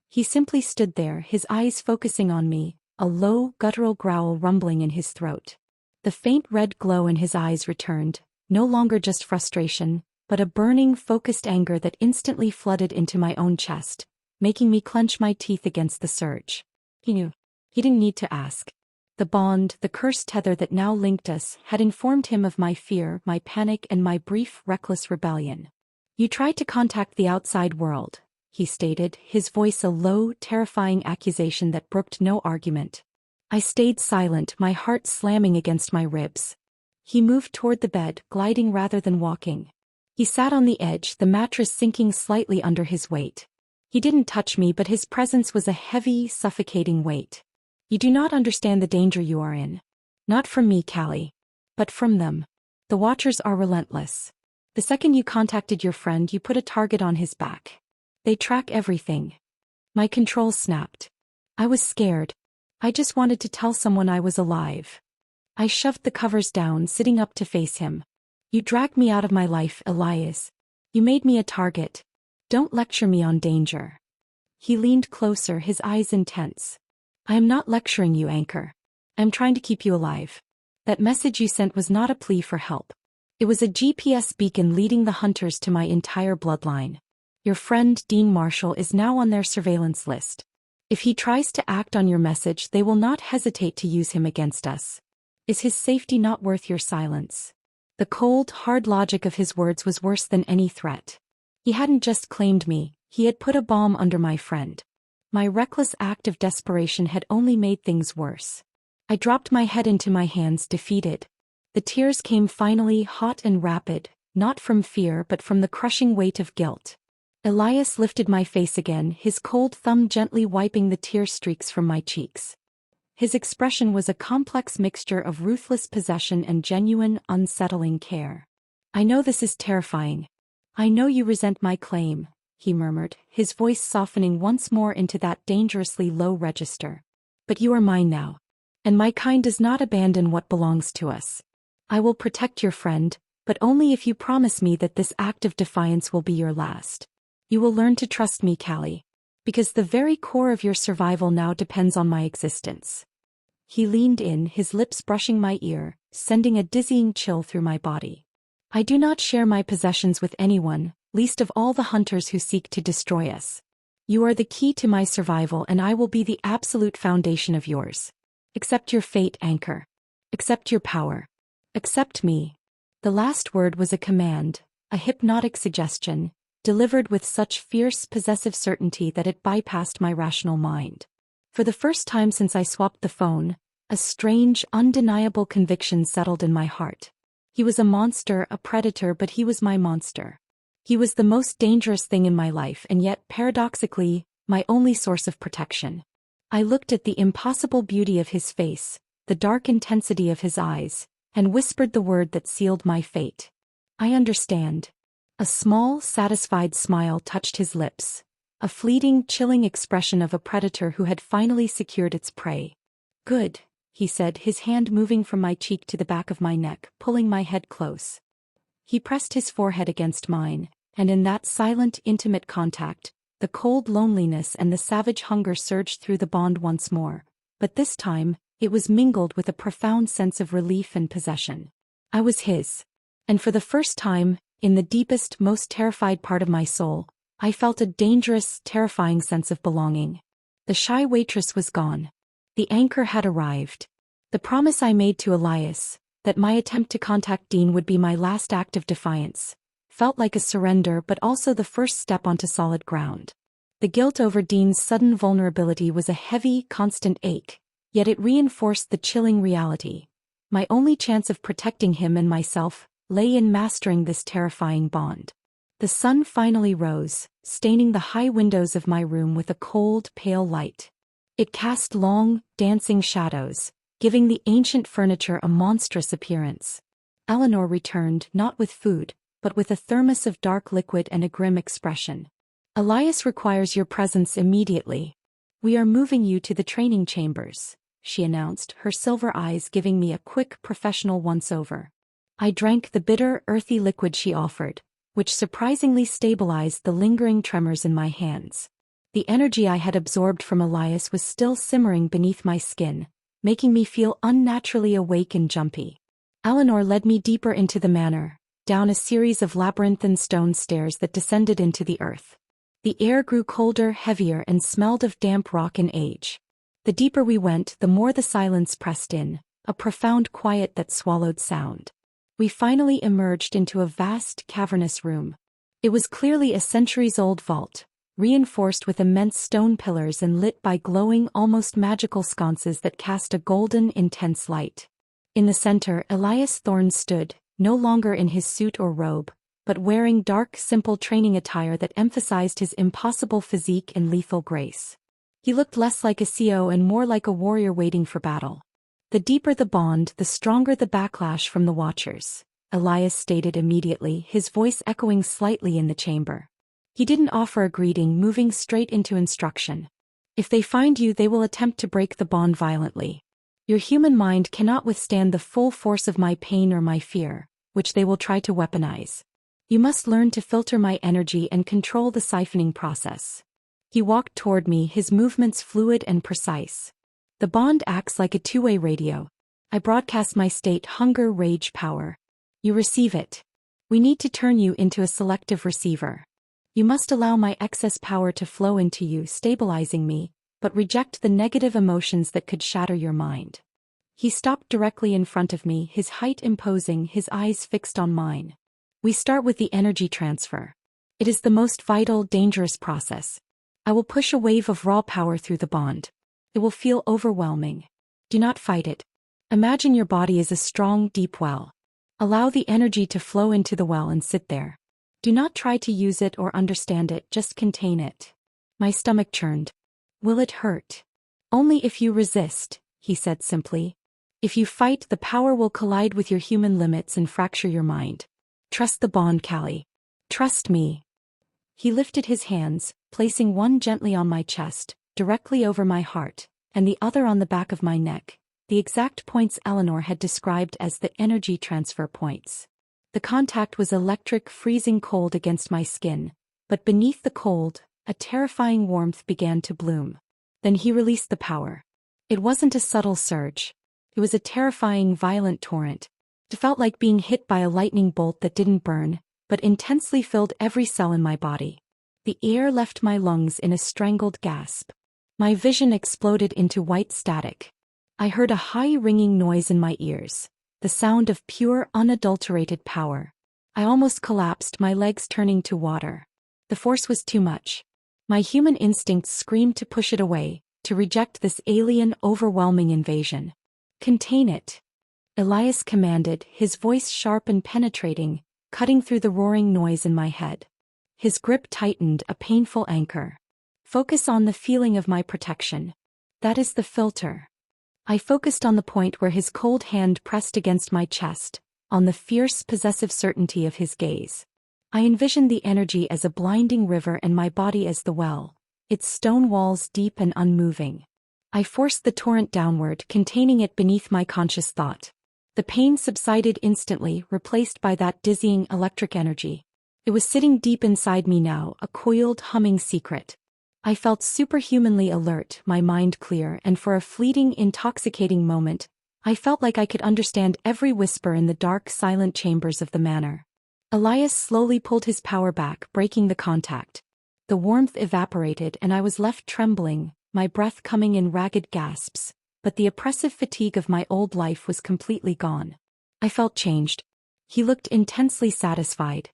He simply stood there, his eyes focusing on me, a low, guttural growl rumbling in his throat. The faint red glow in his eyes returned, no longer just frustration, but a burning, focused anger that instantly flooded into my own chest, making me clench my teeth against the surge. He knew. He didn't need to ask. The bond, the cursed tether that now linked us, had informed him of my fear, my panic, and my brief, reckless rebellion. "You tried to contact the outside world," he stated, his voice a low, terrifying accusation that brooked no argument. I stayed silent, my heart slamming against my ribs. He moved toward the bed, gliding rather than walking. He sat on the edge, the mattress sinking slightly under his weight. He didn't touch me, but his presence was a heavy, suffocating weight. "You do not understand the danger you are in. Not from me, Callie. But from them. The Watchers are relentless. The second you contacted your friend, you put a target on his back. They track everything." My control snapped. I was scared. I just wanted to tell someone I was alive. I shoved the covers down, sitting up to face him. "You dragged me out of my life, Elias. You made me a target. Don't lecture me on danger." He leaned closer, his eyes intense. "I am not lecturing you, Anchor. I am trying to keep you alive. That message you sent was not a plea for help. It was a GPS beacon leading the hunters to my entire bloodline. Your friend, Dean Marshall, is now on their surveillance list. If he tries to act on your message, they will not hesitate to use him against us. Is his safety not worth your silence?" The cold, hard logic of his words was worse than any threat. He hadn't just claimed me, he had put a bomb under my friend. My reckless act of desperation had only made things worse. I dropped my head into my hands, defeated. The tears came finally, hot and rapid, not from fear but from the crushing weight of guilt. Elias lifted my face again, his cold thumb gently wiping the tear streaks from my cheeks. His expression was a complex mixture of ruthless possession and genuine, unsettling care. "I know this is terrifying. I know you resent my claim," he murmured, his voice softening once more into that dangerously low register. "But you are mine now. And my kind does not abandon what belongs to us. I will protect your friend, but only if you promise me that this act of defiance will be your last. You will learn to trust me, Callie. Because the very core of your survival now depends on my existence." He leaned in, his lips brushing my ear, sending a dizzying chill through my body. "I do not share my possessions with anyone, least of all the hunters who seek to destroy us. You are the key to my survival, and I will be the absolute foundation of yours. Accept your fate, Anchor. Accept your power. Accept me." The last word was a command, a hypnotic suggestion, delivered with such fierce, possessive certainty that it bypassed my rational mind. For the first time since I swapped the phone, a strange, undeniable conviction settled in my heart. He was a monster, a predator, but he was my monster. He was the most dangerous thing in my life, and yet, paradoxically, my only source of protection. I looked at the impossible beauty of his face, the dark intensity of his eyes, and whispered the word that sealed my fate. "I understand." A small, satisfied smile touched his lips, a fleeting, chilling expression of a predator who had finally secured its prey. "Good," he said, his hand moving from my cheek to the back of my neck, pulling my head close. He pressed his forehead against mine, and in that silent, intimate contact, the cold loneliness and the savage hunger surged through the bond once more, but this time, it was mingled with a profound sense of relief and possession. I was his. And for the first time, in the deepest, most terrified part of my soul, I felt a dangerous, terrifying sense of belonging. The shy waitress was gone. The anchor had arrived. The promise I made to Elias, that my attempt to contact Dean would be my last act of defiance, felt like a surrender but also the first step onto solid ground. The guilt over Dean's sudden vulnerability was a heavy, constant ache, yet it reinforced the chilling reality. My only chance of protecting him and myself lay in mastering this terrifying bond. The sun finally rose, staining the high windows of my room with a cold, pale light. It cast long, dancing shadows, giving the ancient furniture a monstrous appearance. Eleanor returned, not with food, but with a thermos of dark liquid and a grim expression. "Elias requires your presence immediately. We are moving you to the training chambers," she announced, her silver eyes giving me a quick, professional once-over. I drank the bitter, earthy liquid she offered, which surprisingly stabilized the lingering tremors in my hands. The energy I had absorbed from Elias was still simmering beneath my skin, making me feel unnaturally awake and jumpy. Eleanor led me deeper into the manor, down a series of labyrinthine stone stairs that descended into the earth. The air grew colder, heavier, and smelled of damp rock and age. The deeper we went, the more the silence pressed in, a profound quiet that swallowed sound. We finally emerged into a vast, cavernous room. It was clearly a centuries-old vault, reinforced with immense stone pillars and lit by glowing, almost magical sconces that cast a golden, intense light. In the center, Elias Thorne stood, no longer in his suit or robe, but wearing dark, simple training attire that emphasized his impossible physique and lethal grace. He looked less like a CEO and more like a warrior waiting for battle. The deeper the bond, the stronger the backlash from the Watchers, Elias stated immediately, his voice echoing slightly in the chamber. He didn't offer a greeting, moving straight into instruction. If they find you, they will attempt to break the bond violently. Your human mind cannot withstand the full force of my pain or my fear, which they will try to weaponize. You must learn to filter my energy and control the siphoning process. He walked toward me, his movements fluid and precise. The bond acts like a two-way radio. I broadcast my state, hunger, rage, power. You receive it. We need to turn you into a selective receiver. You must allow my excess power to flow into you, stabilizing me, but reject the negative emotions that could shatter your mind. He stopped directly in front of me, his height imposing, his eyes fixed on mine. We start with the energy transfer. It is the most vital, dangerous process. I will push a wave of raw power through the bond. It will feel overwhelming. Do not fight it. Imagine your body is a strong, deep well. Allow the energy to flow into the well and sit there. Do not try to use it or understand it, just contain it. My stomach churned. Will it hurt? Only if you resist, he said simply. If you fight, the power will collide with your human limits and fracture your mind. Trust the bond, Callie. Trust me. He lifted his hands, placing one gently on my chest, directly over my heart, and the other on the back of my neck, the exact points Eleanor had described as the energy transfer points. The contact was electric, freezing cold against my skin, but beneath the cold, a terrifying warmth began to bloom. Then he released the power. It wasn't a subtle surge. It was a terrifying, violent torrent. It felt like being hit by a lightning bolt that didn't burn, but intensely filled every cell in my body. The air left my lungs in a strangled gasp. My vision exploded into white static. I heard a high ringing noise in my ears, the sound of pure, unadulterated power. I almost collapsed, my legs turning to water. The force was too much. My human instincts screamed to push it away, to reject this alien, overwhelming invasion. Contain it. Elias commanded, his voice sharp and penetrating, cutting through the roaring noise in my head. His grip tightened, a painful anchor. Focus on the feeling of my protection. That is the filter. I focused on the point where his cold hand pressed against my chest, on the fierce, possessive certainty of his gaze. I envisioned the energy as a blinding river and my body as the well, its stone walls deep and unmoving. I forced the torrent downward, containing it beneath my conscious thought. The pain subsided instantly, replaced by that dizzying electric energy. It was sitting deep inside me now, a coiled, humming secret. I felt superhumanly alert, my mind clear, and for a fleeting, intoxicating moment, I felt like I could understand every whisper in the dark, silent chambers of the manor. Elias slowly pulled his power back, breaking the contact. The warmth evaporated and I was left trembling, my breath coming in ragged gasps. But the oppressive fatigue of my old life was completely gone. I felt changed. He looked intensely satisfied.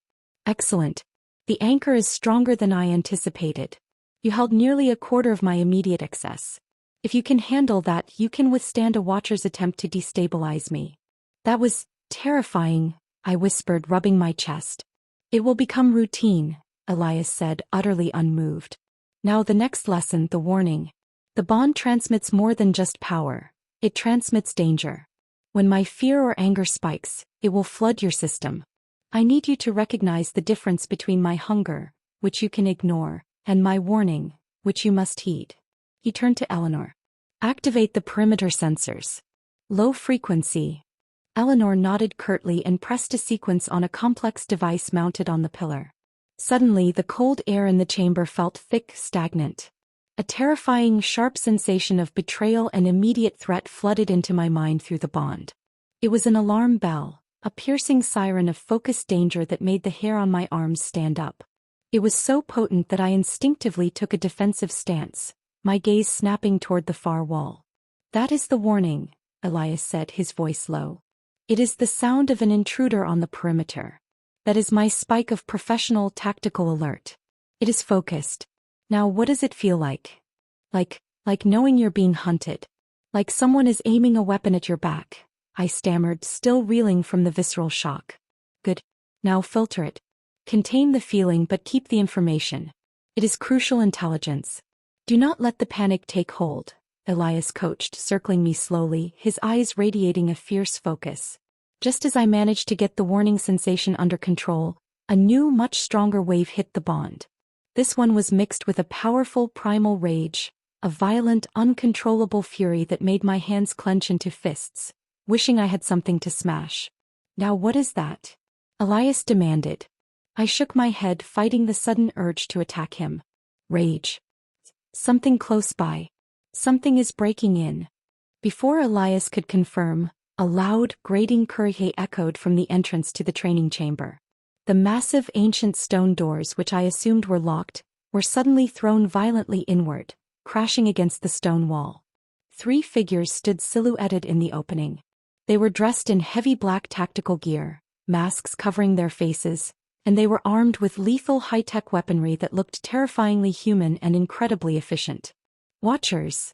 Excellent. The anchor is stronger than I anticipated. You held nearly a quarter of my immediate excess. If you can handle that, you can withstand a Watcher's attempt to destabilize me. That was terrifying, I whispered, rubbing my chest. It will become routine, Elias said, utterly unmoved. Now the next lesson, the warning. The bond transmits more than just power. It transmits danger. When my fear or anger spikes, it will flood your system. I need you to recognize the difference between my hunger, which you can ignore, and my warning, which you must heed. He turned to Eleanor. Activate the perimeter sensors. Low frequency. Eleanor nodded curtly and pressed a sequence on a complex device mounted on the pillar. Suddenly, the cold air in the chamber felt thick, stagnant. A terrifying, sharp sensation of betrayal and immediate threat flooded into my mind through the bond. It was an alarm bell, a piercing siren of focused danger that made the hair on my arms stand up. It was so potent that I instinctively took a defensive stance, my gaze snapping toward the far wall. "That is the warning," Elias said, his voice low. "It is the sound of an intruder on the perimeter. That is my spike of professional tactical alert. It is focused. Now what does it feel like? Like knowing you're being hunted. Like someone is aiming a weapon at your back," I stammered, still reeling from the visceral shock. "Good. Now filter it. Contain the feeling but keep the information. It is crucial intelligence. Do not let the panic take hold," Elias coached, circling me slowly, his eyes radiating a fierce focus. Just as I managed to get the warning sensation under control, a new, much stronger wave hit the bond. This one was mixed with a powerful primal rage, a violent, uncontrollable fury that made my hands clench into fists, wishing I had something to smash. "Now what is that?" Elias demanded. I shook my head, fighting the sudden urge to attack him. "Rage. Something close by. Something is breaking in." Before Elias could confirm, a loud, grating curry echoed from the entrance to the training chamber. The massive ancient stone doors, which I assumed were locked, were suddenly thrown violently inward, crashing against the stone wall. 3 figures stood silhouetted in the opening. They were dressed in heavy black tactical gear, masks covering their faces, and they were armed with lethal high-tech weaponry that looked terrifyingly human and incredibly efficient. "Watchers,"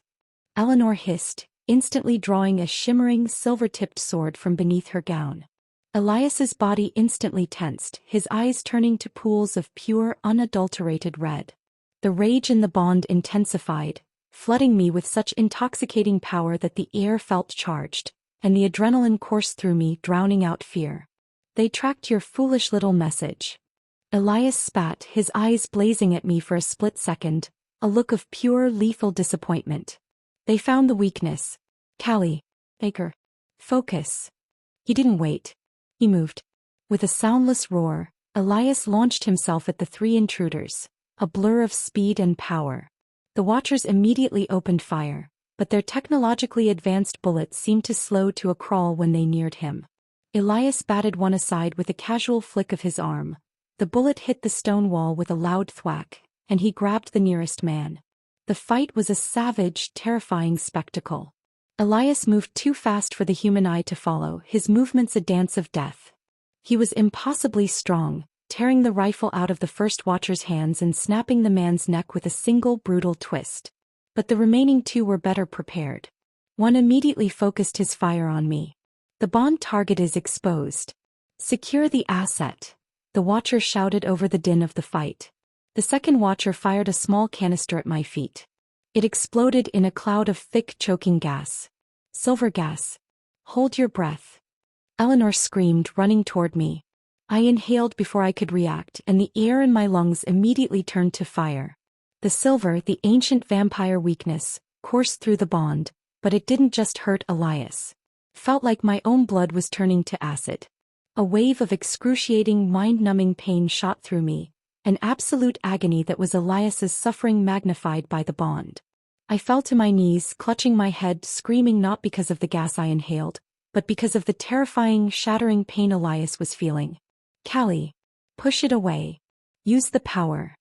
Eleanor hissed, instantly drawing a shimmering silver-tipped sword from beneath her gown. Elias's body instantly tensed, his eyes turning to pools of pure, unadulterated red. The rage in the bond intensified, flooding me with such intoxicating power that the air felt charged, and the adrenaline coursed through me, drowning out fear. "They tracked your foolish little message." Elias spat, his eyes blazing at me for a split second, a look of pure, lethal disappointment. "They found the weakness. Callie. Baker. Focus." He didn't wait. He moved. With a soundless roar, Elias launched himself at the 3 intruders, a blur of speed and power. The Watchers immediately opened fire, but their technologically advanced bullets seemed to slow to a crawl when they neared him. Elias batted one aside with a casual flick of his arm. The bullet hit the stone wall with a loud thwack, and he grabbed the nearest man. The fight was a savage, terrifying spectacle. Elias moved too fast for the human eye to follow, his movements a dance of death. He was impossibly strong, tearing the rifle out of the first Watcher's hands and snapping the man's neck with a single brutal twist. But the remaining 2 were better prepared. One immediately focused his fire on me. "The bond target is exposed. Secure the asset," the Watcher shouted over the din of the fight. The second Watcher fired a small canister at my feet. It exploded in a cloud of thick, choking gas. "Silver gas. Hold your breath," Eleanor screamed, running toward me. I inhaled before I could react, and the air in my lungs immediately turned to fire. The silver, the ancient vampire weakness, coursed through the bond, but it didn't just hurt Elias. Felt like my own blood was turning to acid. A wave of excruciating, mind-numbing pain shot through me, an absolute agony that was Elias's suffering magnified by the bond. I fell to my knees, clutching my head, screaming not because of the gas I inhaled, but because of the terrifying, shattering pain Elias was feeling. "Callie, push it away. Use the power,"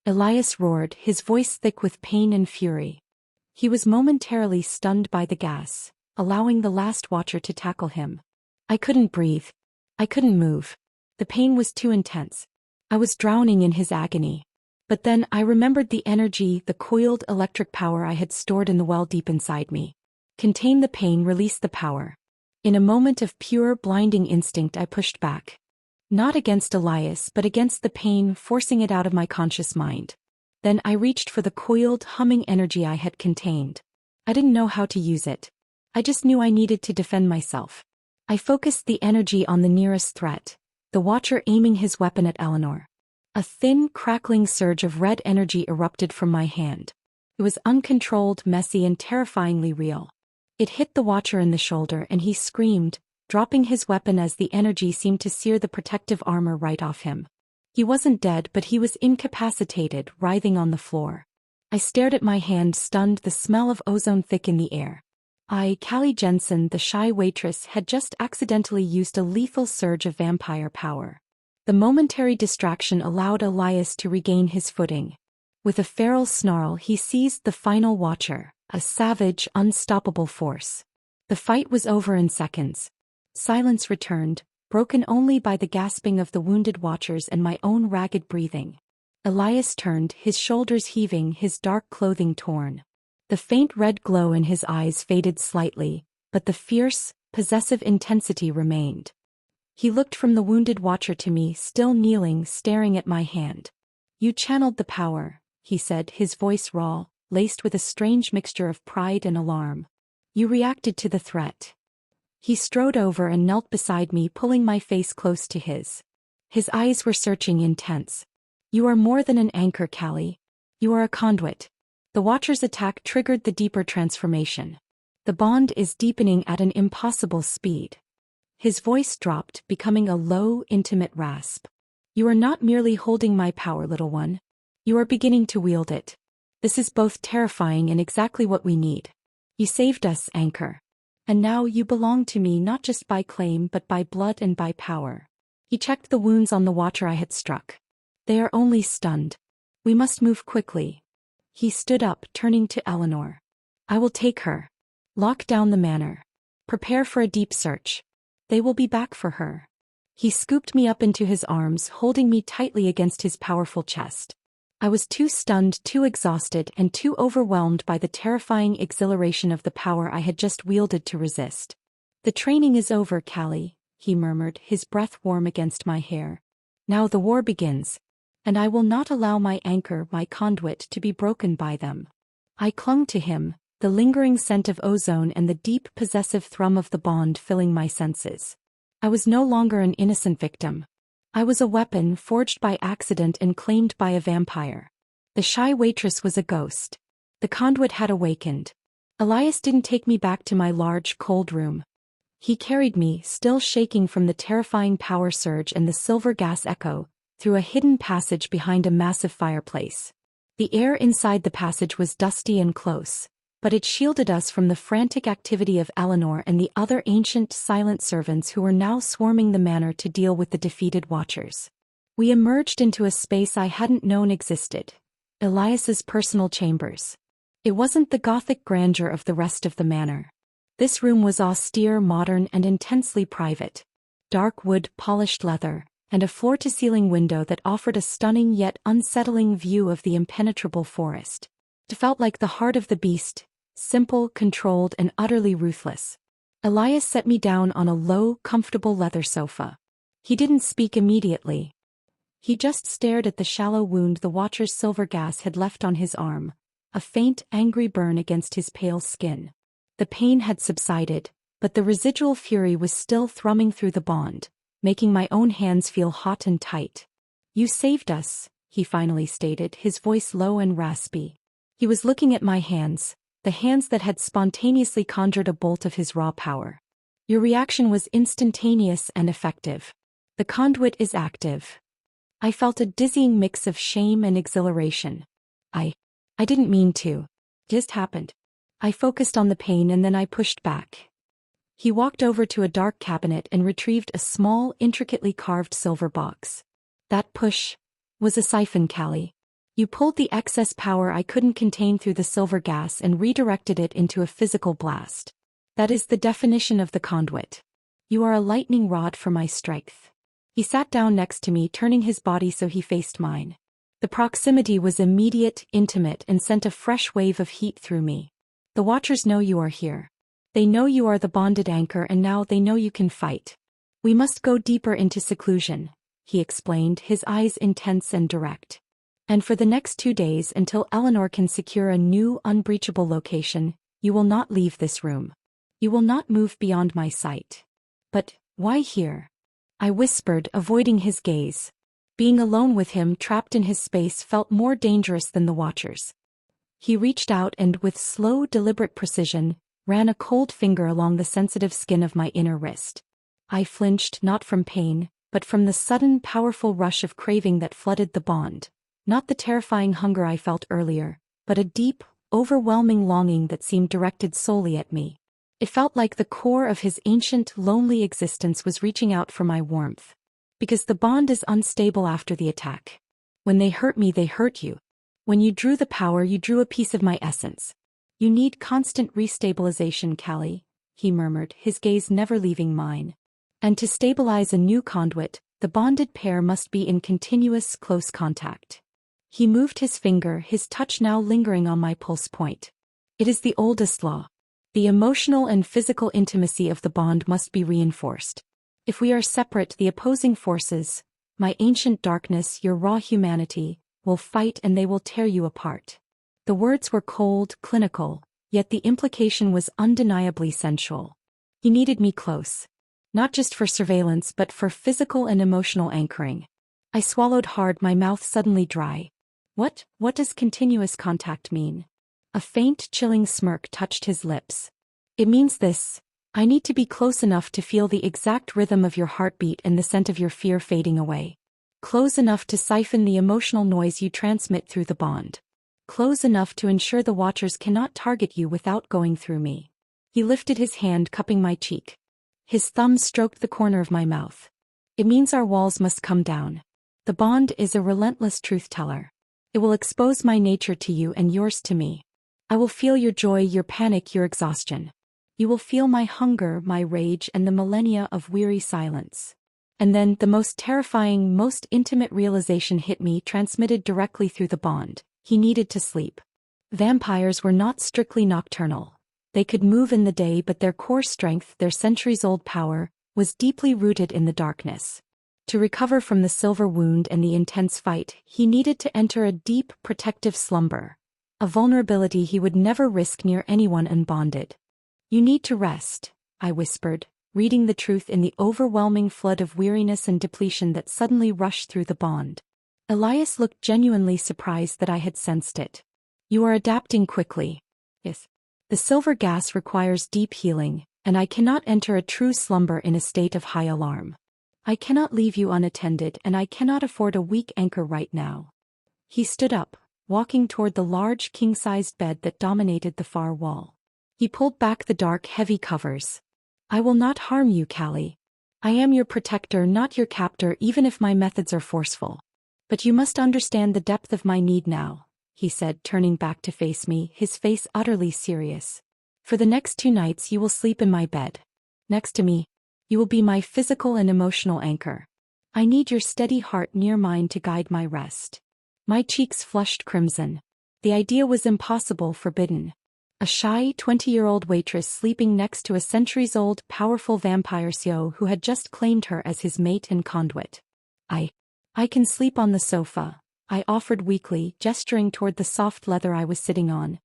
Elias roared, his voice thick with pain and fury. He was momentarily stunned by the gas, allowing the last Watcher to tackle him. I couldn't breathe. I couldn't move. The pain was too intense. I was drowning in his agony. But then I remembered the energy, the coiled electric power I had stored in the well deep inside me. Contain the pain, release the power. In a moment of pure, blinding instinct, I pushed back. Not against Elias, but against the pain, forcing it out of my conscious mind. Then I reached for the coiled, humming energy I had contained. I didn't know how to use it. I just knew I needed to defend myself. I focused the energy on the nearest threat, the Watcher aiming his weapon at Eleanor. A thin, crackling surge of red energy erupted from my hand. It was uncontrolled, messy, and terrifyingly real. It hit the Watcher in the shoulder and he screamed, dropping his weapon as the energy seemed to sear the protective armor right off him. He wasn't dead, but he was incapacitated, writhing on the floor. I stared at my hand, stunned, the smell of ozone thick in the air. Callie Jensen, the shy waitress, had just accidentally used a lethal surge of vampire power. The momentary distraction allowed Elias to regain his footing. With a feral snarl, he seized the final watcher, a savage, unstoppable force. The fight was over in seconds. Silence returned, broken only by the gasping of the wounded watchers and my own ragged breathing. Elias turned, his shoulders heaving, his dark clothing torn. The faint red glow in his eyes faded slightly, but the fierce, possessive intensity remained. He looked from the wounded watcher to me, still kneeling, staring at my hand. "You channeled the power," he said, his voice raw, laced with a strange mixture of pride and alarm. "You reacted to the threat." He strode over and knelt beside me, pulling my face close to his. His eyes were searching, intense. "You are more than an anchor, Callie. You are a conduit." The Watcher's attack triggered the deeper transformation. "The bond is deepening at an impossible speed." His voice dropped, becoming a low, intimate rasp. "You are not merely holding my power, little one. You are beginning to wield it. This is both terrifying and exactly what we need. You saved us, Anchor. And now you belong to me, not just by claim but by blood and by power." He checked the wounds on the Watcher I had struck. "They are only stunned. We must move quickly." He stood up, turning to Eleanor. "I will take her. Lock down the manor. Prepare for a deep search. They will be back for her." He scooped me up into his arms, holding me tightly against his powerful chest. I was too stunned, too exhausted, and too overwhelmed by the terrifying exhilaration of the power I had just wielded to resist. "The training is over, Callie," he murmured, his breath warm against my hair. "Now the war begins. And I will not allow my anchor, my conduit, to be broken by them." I clung to him, the lingering scent of ozone and the deep, possessive thrum of the bond filling my senses. I was no longer an innocent victim. I was a weapon forged by accident and claimed by a vampire. The shy waitress was a ghost. The conduit had awakened. Elias didn't take me back to my large, cold room. He carried me, still shaking from the terrifying power surge and the silver gas echo, through a hidden passage behind a massive fireplace. The air inside the passage was dusty and close, but it shielded us from the frantic activity of Eleanor and the other ancient, silent servants who were now swarming the manor to deal with the defeated Watchers. We emerged into a space I hadn't known existed. Elias's personal chambers. It wasn't the Gothic grandeur of the rest of the manor. This room was austere, modern, and intensely private. Dark wood, polished leather, and a floor-to-ceiling window that offered a stunning yet unsettling view of the impenetrable forest. It felt like the heart of the beast, simple, controlled, and utterly ruthless. Elias set me down on a low, comfortable leather sofa. He didn't speak immediately. He just stared at the shallow wound the Watcher's silver gas had left on his arm, a faint, angry burn against his pale skin. The pain had subsided, but the residual fury was still thrumming through the bond, making my own hands feel hot and tight. "You saved us," he finally stated, his voice low and raspy. He was looking at my hands, the hands that had spontaneously conjured a bolt of his raw power. "Your reaction was instantaneous and effective. The conduit is active." I felt a dizzying mix of shame and exhilaration. I didn't mean to. It just happened. I focused on the pain and then I pushed back. He walked over to a dark cabinet and retrieved a small, intricately carved silver box. "That push was a siphon, Callie. You pulled the excess power I couldn't contain through the silver gas and redirected it into a physical blast. That is the definition of the conduit. You are a lightning rod for my strength." He sat down next to me, turning his body so he faced mine. The proximity was immediate, intimate, and sent a fresh wave of heat through me. "The Watchers know you are here. They know you are the bonded anchor, and now they know you can fight. We must go deeper into seclusion," he explained, his eyes intense and direct. "And for the next 2 days, until Eleanor can secure a new, unbreachable location, you will not leave this room. You will not move beyond my sight." "But why here?" I whispered, avoiding his gaze. Being alone with him, trapped in his space, felt more dangerous than the Watchers. He reached out and, with slow, deliberate precision, ran a cold finger along the sensitive skin of my inner wrist. I flinched, not from pain, but from the sudden, powerful rush of craving that flooded the bond. Not the terrifying hunger I felt earlier, but a deep, overwhelming longing that seemed directed solely at me. It felt like the core of his ancient, lonely existence was reaching out for my warmth. Because the bond is unstable after the attack. When they hurt me, they hurt you. When you drew the power, you drew a piece of my essence. You need constant restabilization, Callie, he murmured, his gaze never leaving mine. And to stabilize a new conduit, the bonded pair must be in continuous, close contact. He moved his finger, his touch now lingering on my pulse point. It is the oldest law. The emotional and physical intimacy of the bond must be reinforced. If we are separate, the opposing forces, my ancient darkness, your raw humanity, will fight and they will tear you apart. The words were cold, clinical, yet the implication was undeniably sensual. He needed me close. Not just for surveillance but for physical and emotional anchoring. I swallowed hard, my mouth suddenly dry. What does continuous contact mean? A faint, chilling smirk touched his lips. It means this. I need to be close enough to feel the exact rhythm of your heartbeat and the scent of your fear fading away. Close enough to siphon the emotional noise you transmit through the bond. Close enough to ensure the watchers cannot target you without going through me. He lifted his hand, cupping my cheek. His thumb stroked the corner of my mouth. It means our walls must come down. The bond is a relentless truth-teller. It will expose my nature to you and yours to me. I will feel your joy, your panic, your exhaustion. You will feel my hunger, my rage, and the millennia of weary silence. And then, the most terrifying, most intimate realization hit me, transmitted directly through the bond. He needed to sleep. Vampires were not strictly nocturnal. They could move in the day, but their core strength, their centuries-old power, was deeply rooted in the darkness. To recover from the silver wound and the intense fight, he needed to enter a deep, protective slumber. A vulnerability he would never risk near anyone unbonded. You need to rest, I whispered, reading the truth in the overwhelming flood of weariness and depletion that suddenly rushed through the bond. Elias looked genuinely surprised that I had sensed it. You are adapting quickly. Yes. The silver gas requires deep healing, and I cannot enter a true slumber in a state of high alarm. I cannot leave you unattended, and I cannot afford a weak anchor right now. He stood up, walking toward the large king-sized bed that dominated the far wall. He pulled back the dark, heavy covers. I will not harm you, Callie. I am your protector, not your captor, even if my methods are forceful. But you must understand the depth of my need now, he said, turning back to face me, his face utterly serious. For the next 2 nights you will sleep in my bed. Next to me. You will be my physical and emotional anchor. I need your steady heart near mine to guide my rest. My cheeks flushed crimson. The idea was impossible, forbidden. A shy 20-year-old waitress sleeping next to a centuries-old, powerful vampire CEO who had just claimed her as his mate and conduit. I can sleep on the sofa, I offered weakly, gesturing toward the soft leather I was sitting on.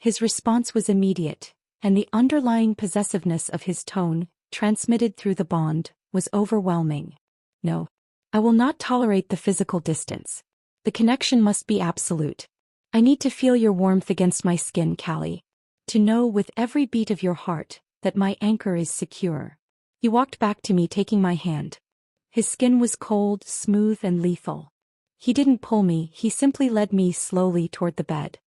His response was immediate, and the underlying possessiveness of his tone, transmitted through the bond, was overwhelming. No. I will not tolerate the physical distance. The connection must be absolute. I need to feel your warmth against my skin, Callie. To know with every beat of your heart that my anchor is secure. He walked back to me, taking my hand. His skin was cold, smooth, and lethal. He didn't pull me, he simply led me slowly toward the bed.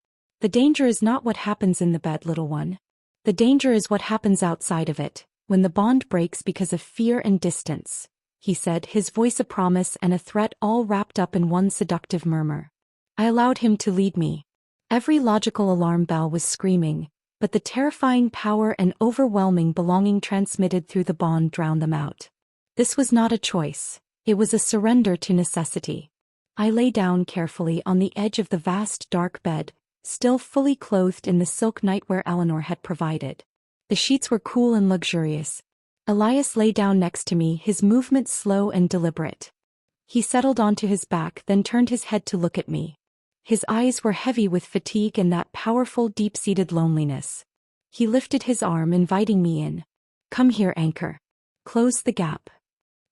The danger is not what happens in the bed, little one. The danger is what happens outside of it, when the bond breaks because of fear and distance, he said, his voice a promise and a threat all wrapped up in one seductive murmur. I allowed him to lead me. Every logical alarm bell was screaming, but the terrifying power and overwhelming belonging transmitted through the bond drowned them out. This was not a choice, it was a surrender to necessity. I lay down carefully on the edge of the vast dark bed, still fully clothed in the silk nightwear Eleanor had provided. The sheets were cool and luxurious. Elias lay down next to me, his movements slow and deliberate. He settled onto his back, then turned his head to look at me. His eyes were heavy with fatigue and that powerful, deep-seated loneliness. He lifted his arm, inviting me in. Come here, anchor. Close the gap.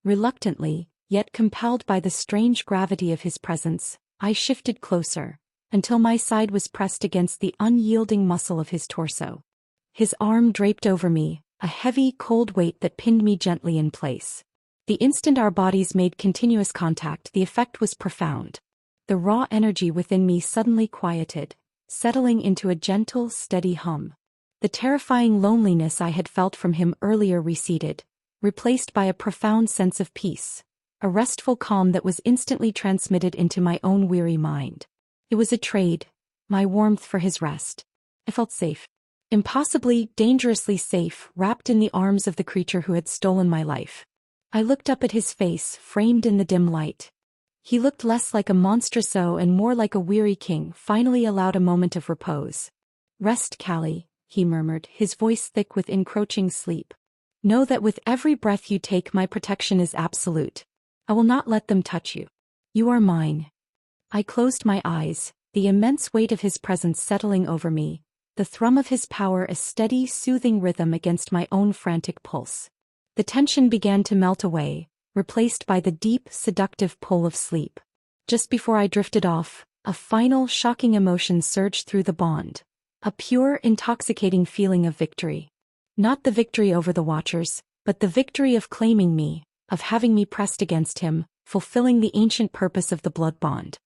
Reluctantly, yet compelled by the strange gravity of his presence, I shifted closer, until my side was pressed against the unyielding muscle of his torso. His arm draped over me, a heavy, cold weight that pinned me gently in place. The instant our bodies made continuous contact, the effect was profound. The raw energy within me suddenly quieted, settling into a gentle, steady hum. The terrifying loneliness I had felt from him earlier receded, replaced by a profound sense of peace, a restful calm that was instantly transmitted into my own weary mind. It was a trade, my warmth for his rest. I felt safe. Impossibly, dangerously safe, wrapped in the arms of the creature who had stolen my life. I looked up at his face, framed in the dim light. He looked less like a monstruoso and more like a weary king, finally allowed a moment of repose. "Rest, Callie," he murmured, his voice thick with encroaching sleep. "Know that with every breath you take, my protection is absolute. I will not let them touch you. You are mine." I closed my eyes, the immense weight of his presence settling over me, the thrum of his power a steady, soothing rhythm against my own frantic pulse. The tension began to melt away, replaced by the deep, seductive pull of sleep. Just before I drifted off, a final, shocking emotion surged through the bond. A pure, intoxicating feeling of victory. Not the victory over the Watchers, but the victory of claiming me, of having me pressed against him, fulfilling the ancient purpose of the blood bond.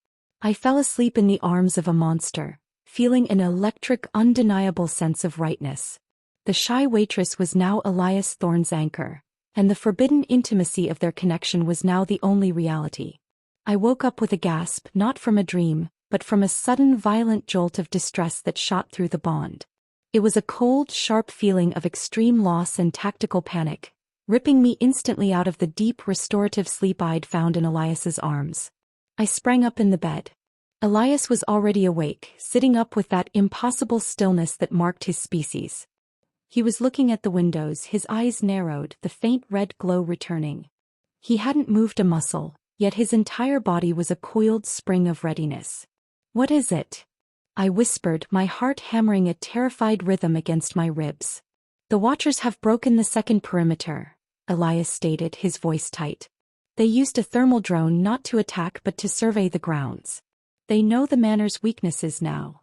I fell asleep in the arms of a monster, feeling an electric, undeniable sense of rightness. The shy waitress was now Elias Thorne's anchor, and the forbidden intimacy of their connection was now the only reality. I woke up with a gasp, not from a dream, but from a sudden violent jolt of distress that shot through the bond. It was a cold, sharp feeling of extreme loss and tactical panic, ripping me instantly out of the deep, restorative sleep I'd found in Elias's arms. I sprang up in the bed. Elias was already awake, sitting up with that impossible stillness that marked his species. He was looking at the windows, his eyes narrowed, the faint red glow returning. He hadn't moved a muscle, yet his entire body was a coiled spring of readiness. "What is it?" I whispered, my heart hammering a terrified rhythm against my ribs. "The Watchers have broken the second perimeter," Elias stated, his voice tight. "They used a thermal drone not to attack but to survey the grounds. They know the manor's weaknesses now."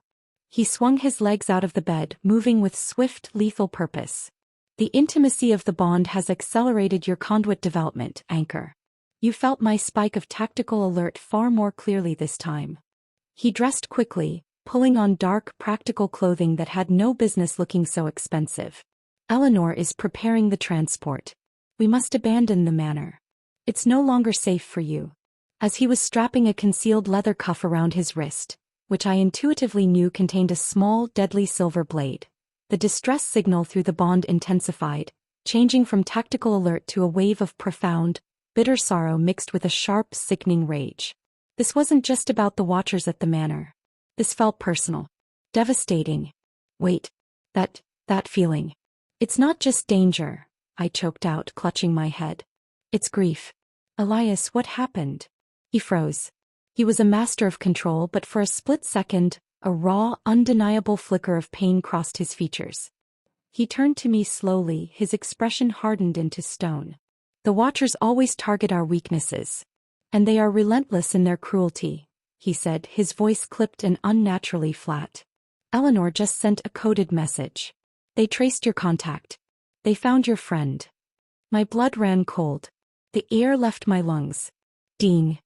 He swung his legs out of the bed, moving with swift, lethal purpose. "The intimacy of the bond has accelerated your conduit development, Anchor. You felt my spike of tactical alert far more clearly this time." He dressed quickly, pulling on dark, practical clothing that had no business looking so expensive. "Eleanor is preparing the transport. We must abandon the manor. It's no longer safe for you." As he was strapping a concealed leather cuff around his wrist, which I intuitively knew contained a small, deadly silver blade, the distress signal through the bond intensified, changing from tactical alert to a wave of profound, bitter sorrow mixed with a sharp, sickening rage. This wasn't just about the Watchers at the manor. This felt personal. Devastating. Wait. That feeling. "It's not just danger," I choked out, clutching my head. "It's grief." "Elias, what happened?" He froze. He was a master of control, but for a split second, a raw, undeniable flicker of pain crossed his features. He turned to me slowly, his expression hardened into stone. "The Watchers always target our weaknesses. And they are relentless in their cruelty," he said, his voice clipped and unnaturally flat. "Eleanor just sent a coded message. They traced your contact. They found your friend." My blood ran cold. The air left my lungs. "Dean."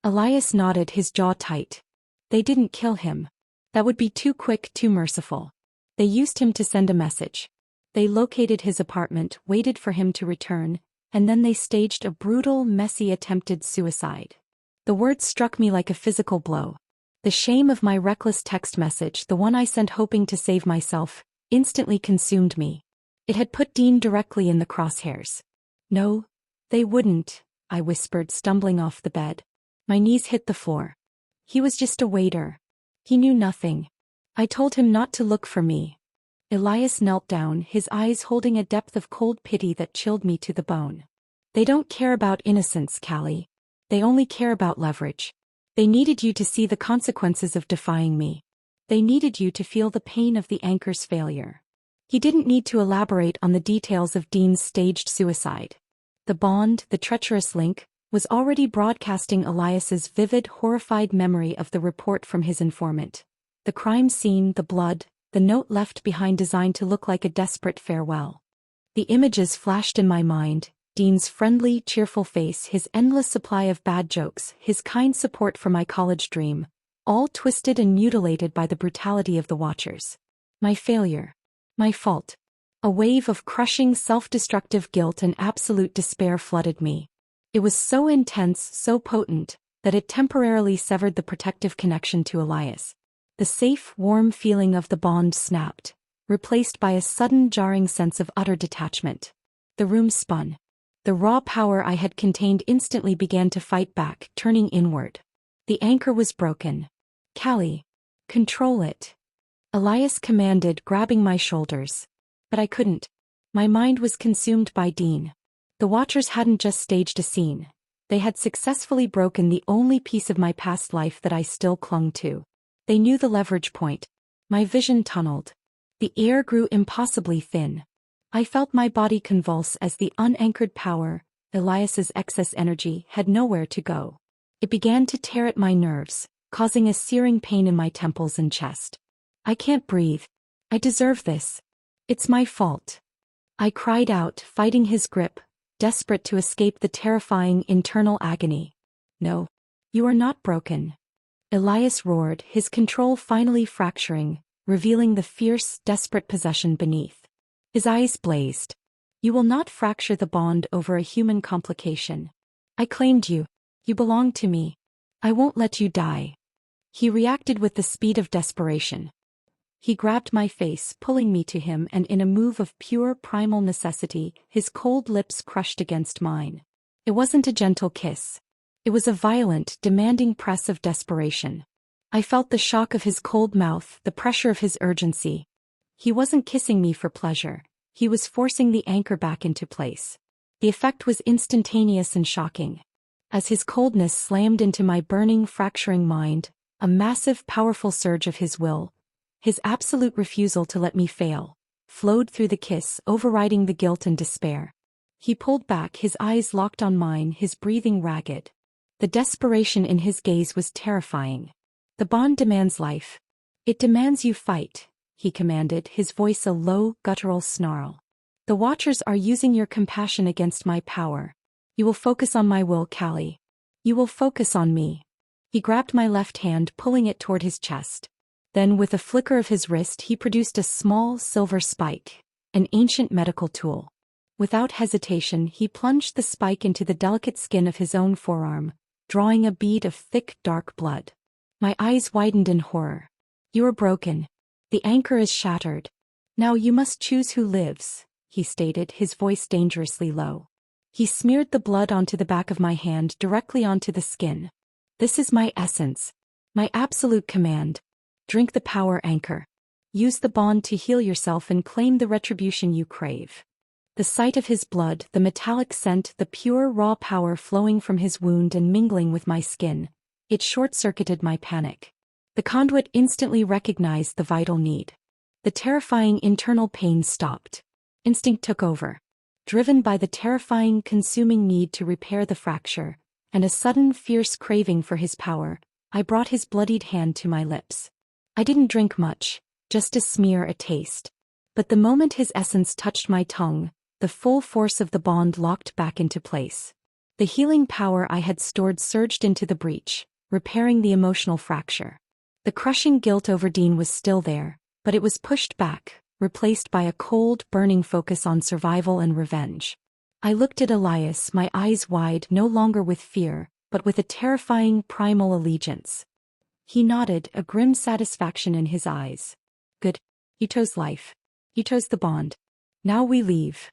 Elias nodded, his jaw tight. "They didn't kill him. That would be too quick, too merciful. They used him to send a message. They located his apartment, waited for him to return, and then they staged a brutal, messy attempted suicide." The words struck me like a physical blow. The shame of my reckless text message, the one I sent hoping to save myself, instantly consumed me. It had put Dean directly in the crosshairs. "No, they wouldn't," I whispered, stumbling off the bed. My knees hit the floor. "He was just a waiter. He knew nothing. I told him not to look for me." Elias knelt down, his eyes holding a depth of cold pity that chilled me to the bone. "They don't care about innocence, Callie. They only care about leverage. They needed you to see the consequences of defying me. They needed you to feel the pain of the Anchor's failure." He didn't need to elaborate on the details of Dean's staged suicide. The bond, the treacherous link, was already broadcasting Elias's vivid, horrified memory of the report from his informant. The crime scene, the blood, the note left behind designed to look like a desperate farewell. The images flashed in my mind, Dean's friendly, cheerful face, his endless supply of bad jokes, his kind support for my college dream, all twisted and mutilated by the brutality of the Watchers. My failure. My fault. A wave of crushing, self-destructive guilt and absolute despair flooded me. It was so intense, so potent, that it temporarily severed the protective connection to Elias. The safe, warm feeling of the bond snapped, replaced by a sudden jarring sense of utter detachment. The room spun. The raw power I had contained instantly began to fight back, turning inward. The anchor was broken. Callie, control it. Elias commanded, grabbing my shoulders. But I couldn't. My mind was consumed by Dean. The Watchers hadn't just staged a scene. They had successfully broken the only piece of my past life that I still clung to. They knew the leverage point. My vision tunneled. The air grew impossibly thin. I felt my body convulse as the unanchored power, Elias's excess energy, had nowhere to go. It began to tear at my nerves, causing a searing pain in my temples and chest. I can't breathe. I deserve this. It's my fault. I cried out, fighting his grip, desperate to escape the terrifying internal agony. No. You are not broken. Elias roared, his control finally fracturing, revealing the fierce, desperate possession beneath. His eyes blazed. You will not fracture the bond over a human complication. I claimed you. You belong to me. I won't let you die. He reacted with the speed of desperation. He grabbed my face, pulling me to him, and in a move of pure primal necessity, his cold lips crushed against mine. It wasn't a gentle kiss. It was a violent, demanding press of desperation. I felt the shock of his cold mouth, the pressure of his urgency. He wasn't kissing me for pleasure. He was forcing the anchor back into place. The effect was instantaneous and shocking. As his coldness slammed into my burning, fracturing mind, a massive, powerful surge of his will, his absolute refusal to let me fail, flowed through the kiss, overriding the guilt and despair. He pulled back, his eyes locked on mine, his breathing ragged. The desperation in his gaze was terrifying. The bond demands life. It demands you fight, he commanded, his voice a low, guttural snarl. The Watchers are using your compassion against my power. You will focus on my will, Callie. You will focus on me. He grabbed my left hand, pulling it toward his chest. Then, with a flicker of his wrist, he produced a small, silver spike, an ancient medical tool. Without hesitation, he plunged the spike into the delicate skin of his own forearm, drawing a bead of thick, dark blood. My eyes widened in horror. You are broken. The anchor is shattered. Now you must choose who lives, he stated, his voice dangerously low. He smeared the blood onto the back of my hand, directly onto the skin. This is my essence. My absolute command. Drink the power anchor. Use the bond to heal yourself and claim the retribution you crave. The sight of his blood, the metallic scent, the pure raw power flowing from his wound and mingling with my skin, it short-circuited my panic. The conduit instantly recognized the vital need. The terrifying internal pain stopped. Instinct took over. Driven by the terrifying, consuming need to repair the fracture, and a sudden, fierce craving for his power, I brought his bloodied hand to my lips. I didn't drink much, just a smear, a taste. But the moment his essence touched my tongue, the full force of the bond locked back into place. The healing power I had stored surged into the breach, repairing the emotional fracture. The crushing guilt over Dean was still there, but it was pushed back, replaced by a cold, burning focus on survival and revenge. I looked at Elias, my eyes wide, no longer with fear, but with a terrifying, primal allegiance. He nodded, a grim satisfaction in his eyes. Good. You chose life. You chose the bond. Now we leave.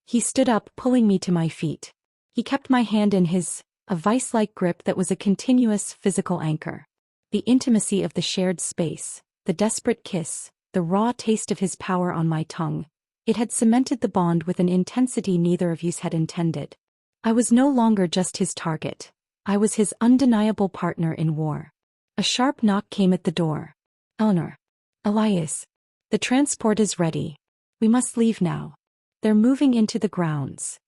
He stood up, pulling me to my feet. He kept my hand in his, a vice-like grip that was a continuous physical anchor. The intimacy of the shared space, the desperate kiss, the raw taste of his power on my tongue, it had cemented the bond with an intensity neither of us had intended. I was no longer just his target. I was his undeniable partner in war. A sharp knock came at the door. Eleanor. Elias. The transport is ready. We must leave now. They're moving into the grounds.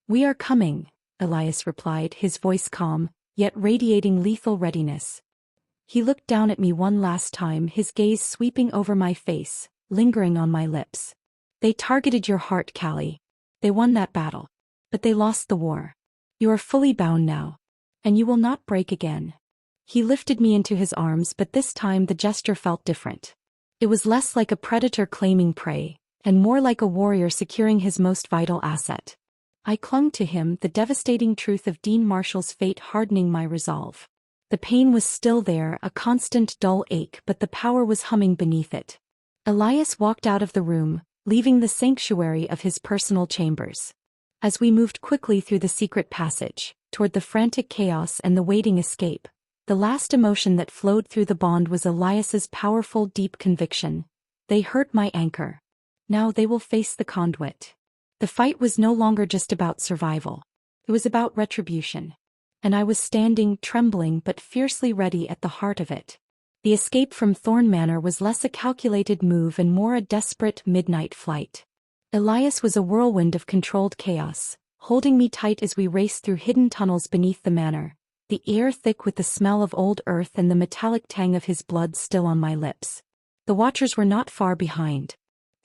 We are coming, Elias replied, his voice calm, yet radiating lethal readiness. He looked down at me one last time, his gaze sweeping over my face, lingering on my lips. They targeted your heart, Callie. They won that battle. But they lost the war. You are fully bound now. And you will not break again. He lifted me into his arms, but this time the gesture felt different. It was less like a predator claiming prey, and more like a warrior securing his most vital asset. I clung to him, the devastating truth of Dean Marshall's fate hardening my resolve. The pain was still there, a constant dull ache, but the power was humming beneath it. Elias walked out of the room, leaving the sanctuary of his personal chambers. As we moved quickly through the secret passage, toward the frantic chaos and the waiting escape, the last emotion that flowed through the bond was Elias's powerful, deep conviction. They hurt my anchor. Now they will face the conduit. The fight was no longer just about survival. It was about retribution. And I was standing, trembling but fiercely ready at the heart of it. The escape from Thorne Manor was less a calculated move and more a desperate midnight flight. Elias was a whirlwind of controlled chaos, holding me tight as we raced through hidden tunnels beneath the manor, the air thick with the smell of old earth and the metallic tang of his blood still on my lips. The watchers were not far behind.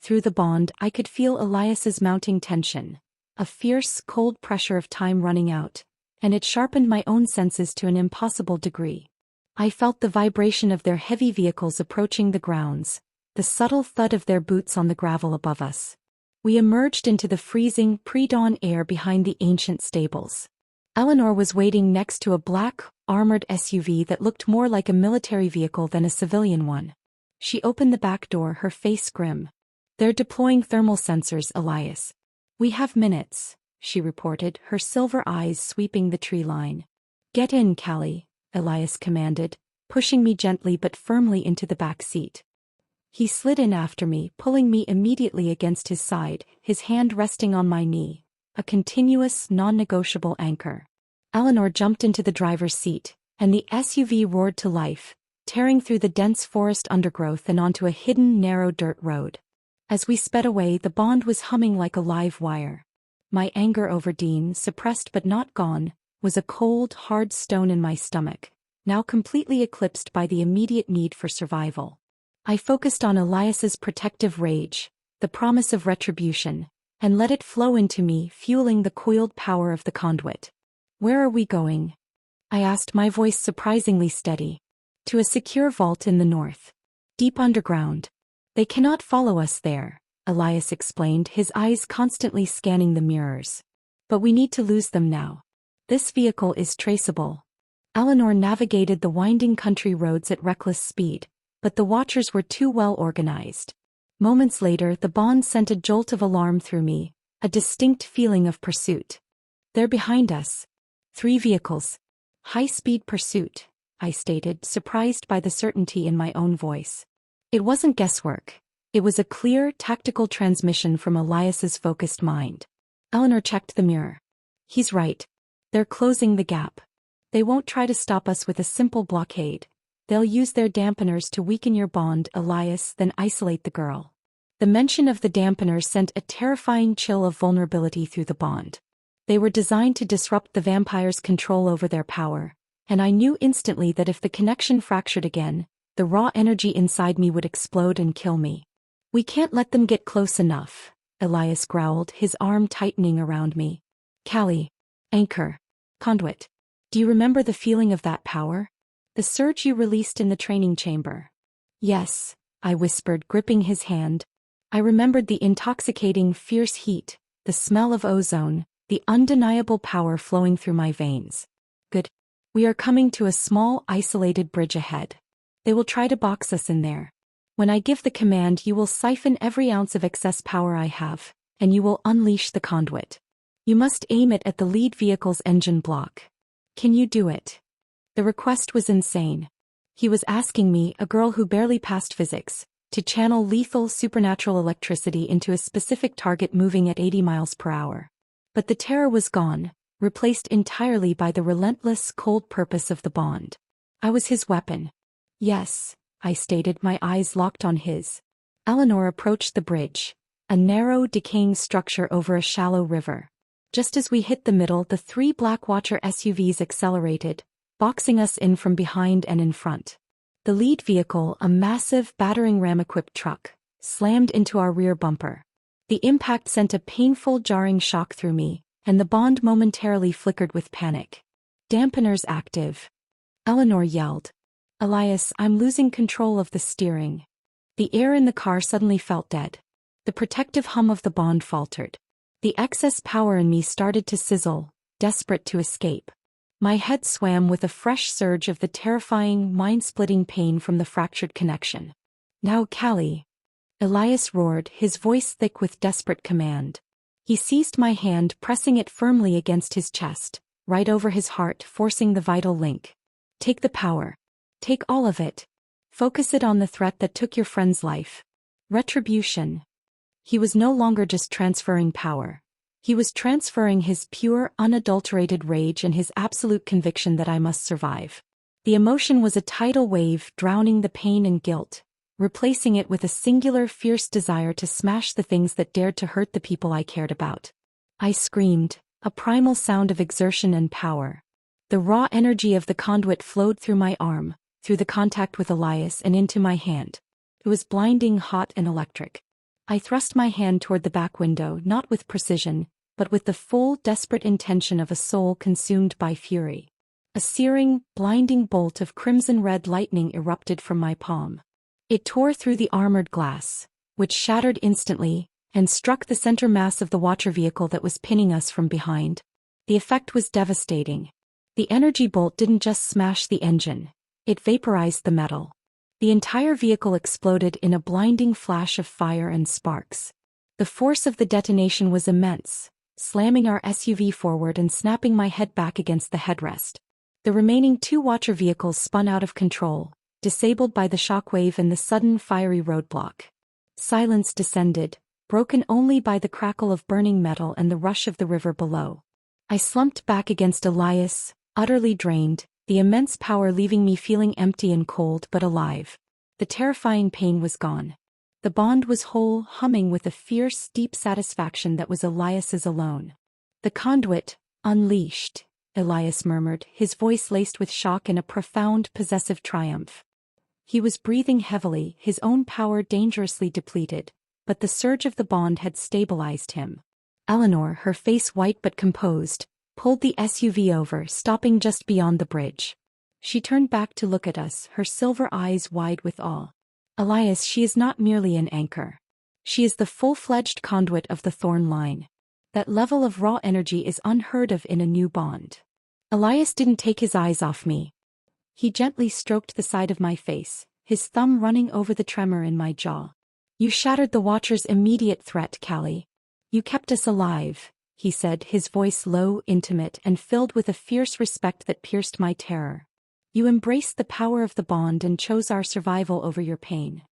Through the bond I could feel Elias's mounting tension, a fierce, cold pressure of time running out, and it sharpened my own senses to an impossible degree. I felt the vibration of their heavy vehicles approaching the grounds, the subtle thud of their boots on the gravel above us. We emerged into the freezing, pre-dawn air behind the ancient stables. Eleanor was waiting next to a black, armored SUV that looked more like a military vehicle than a civilian one. She opened the back door, her face grim. "They're deploying thermal sensors, Elias. We have minutes," she reported, her silver eyes sweeping the tree line. "Get in, Callie," Elias commanded, pushing me gently but firmly into the back seat. He slid in after me, pulling me immediately against his side, his hand resting on my knee, a continuous, non-negotiable anchor. Eleanor jumped into the driver's seat, and the SUV roared to life, tearing through the dense forest undergrowth and onto a hidden, narrow dirt road. As we sped away, the bond was humming like a live wire. My anger over Dean, suppressed but not gone, was a cold, hard stone in my stomach, now completely eclipsed by the immediate need for survival. I focused on Elias's protective rage, the promise of retribution, and let it flow into me, fueling the coiled power of the conduit. "Where are we going?" I asked, my voice surprisingly steady. "To a secure vault in the north. Deep underground. They cannot follow us there," Elias explained, his eyes constantly scanning the mirrors. "But we need to lose them now. This vehicle is traceable." Eleanor navigated the winding country roads at reckless speed, but the watchers were too well organized. Moments later, the bond sent a jolt of alarm through me, a distinct feeling of pursuit. "They're behind us. 3 vehicles. High-speed pursuit," I stated, surprised by the certainty in my own voice. It wasn't guesswork. It was a clear, tactical transmission from Elias's focused mind. Eleanor checked the mirror. "He's right. They're closing the gap. They won't try to stop us with a simple blockade. They'll use their dampeners to weaken your bond, Elias, then isolate the girl." The mention of the dampeners sent a terrifying chill of vulnerability through the bond. They were designed to disrupt the vampire's control over their power, and I knew instantly that if the connection fractured again, the raw energy inside me would explode and kill me. "We can't let them get close enough," Elias growled, his arm tightening around me. "Callie. Anchor. Conduit. Do you remember the feeling of that power? The surge you released in the training chamber?" "Yes," I whispered, gripping his hand. I remembered the intoxicating, fierce heat, the smell of ozone, the undeniable power flowing through my veins. "Good. We are coming to a small, isolated bridge ahead. They will try to box us in there. When I give the command, you will siphon every ounce of excess power I have, and you will unleash the conduit. You must aim it at the lead vehicle's engine block. Can you do it?" The request was insane. He was asking me, a girl who barely passed physics, to channel lethal supernatural electricity into a specific target moving at 80 miles per hour. But the terror was gone, replaced entirely by the relentless, cold purpose of the bond. I was his weapon. "Yes," I stated, my eyes locked on his. Eleanor approached the bridge, a narrow, decaying structure over a shallow river. Just as we hit the middle, the 3 Black Watcher SUVs accelerated, boxing us in from behind and in front. The lead vehicle, a massive battering ram-equipped truck, slammed into our rear bumper. The impact sent a painful, jarring shock through me, and the bond momentarily flickered with panic. "Dampeners active," Eleanor yelled. "Elias, I'm losing control of the steering." The air in the car suddenly felt dead. The protective hum of the bond faltered. The excess power in me started to sizzle, desperate to escape. My head swam with a fresh surge of the terrifying, mind-splitting pain from the fractured connection. "Now, Callie," Elias roared, his voice thick with desperate command. He seized my hand, pressing it firmly against his chest, right over his heart, forcing the vital link. "Take the power. Take all of it. Focus it on the threat that took your friend's life. Retribution." He was no longer just transferring power. He was transferring his pure, unadulterated rage and his absolute conviction that I must survive. The emotion was a tidal wave, drowning the pain and guilt, replacing it with a singular, fierce desire to smash the things that dared to hurt the people I cared about. I screamed, a primal sound of exertion and power. The raw energy of the conduit flowed through my arm, through the contact with Elias and into my hand. It was blinding hot and electric. I thrust my hand toward the back window, not with precision, but with the full, desperate intention of a soul consumed by fury. A searing, blinding bolt of crimson-red lightning erupted from my palm. It tore through the armored glass, which shattered instantly, and struck the center mass of the Watcher vehicle that was pinning us from behind. The effect was devastating. The energy bolt didn't just smash the engine, it vaporized the metal. The entire vehicle exploded in a blinding flash of fire and sparks. The force of the detonation was immense, slamming our SUV forward and snapping my head back against the headrest. The remaining 2 Watcher vehicles spun out of control, disabled by the shockwave and the sudden fiery roadblock. Silence descended, broken only by the crackle of burning metal and the rush of the river below. I slumped back against Elias, utterly drained, the immense power leaving me feeling empty and cold but alive. The terrifying pain was gone. The bond was whole, humming with a fierce, deep satisfaction that was Elias's alone. "The conduit, unleashed," Elias murmured, his voice laced with shock and a profound, possessive triumph. He was breathing heavily, his own power dangerously depleted, but the surge of the bond had stabilized him. Eleanor, her face white but composed, pulled the SUV over, stopping just beyond the bridge. She turned back to look at us, her silver eyes wide with awe. "Elias, she is not merely an anchor. She is the full-fledged conduit of the Thorne line. That level of raw energy is unheard of in a new bond." Elias didn't take his eyes off me. He gently stroked the side of my face, his thumb running over the tremor in my jaw. "You shattered the Watcher's immediate threat, Callie. You kept us alive," he said, his voice low, intimate, and filled with a fierce respect that pierced my terror. "You embraced the power of the bond and chose our survival over your pain."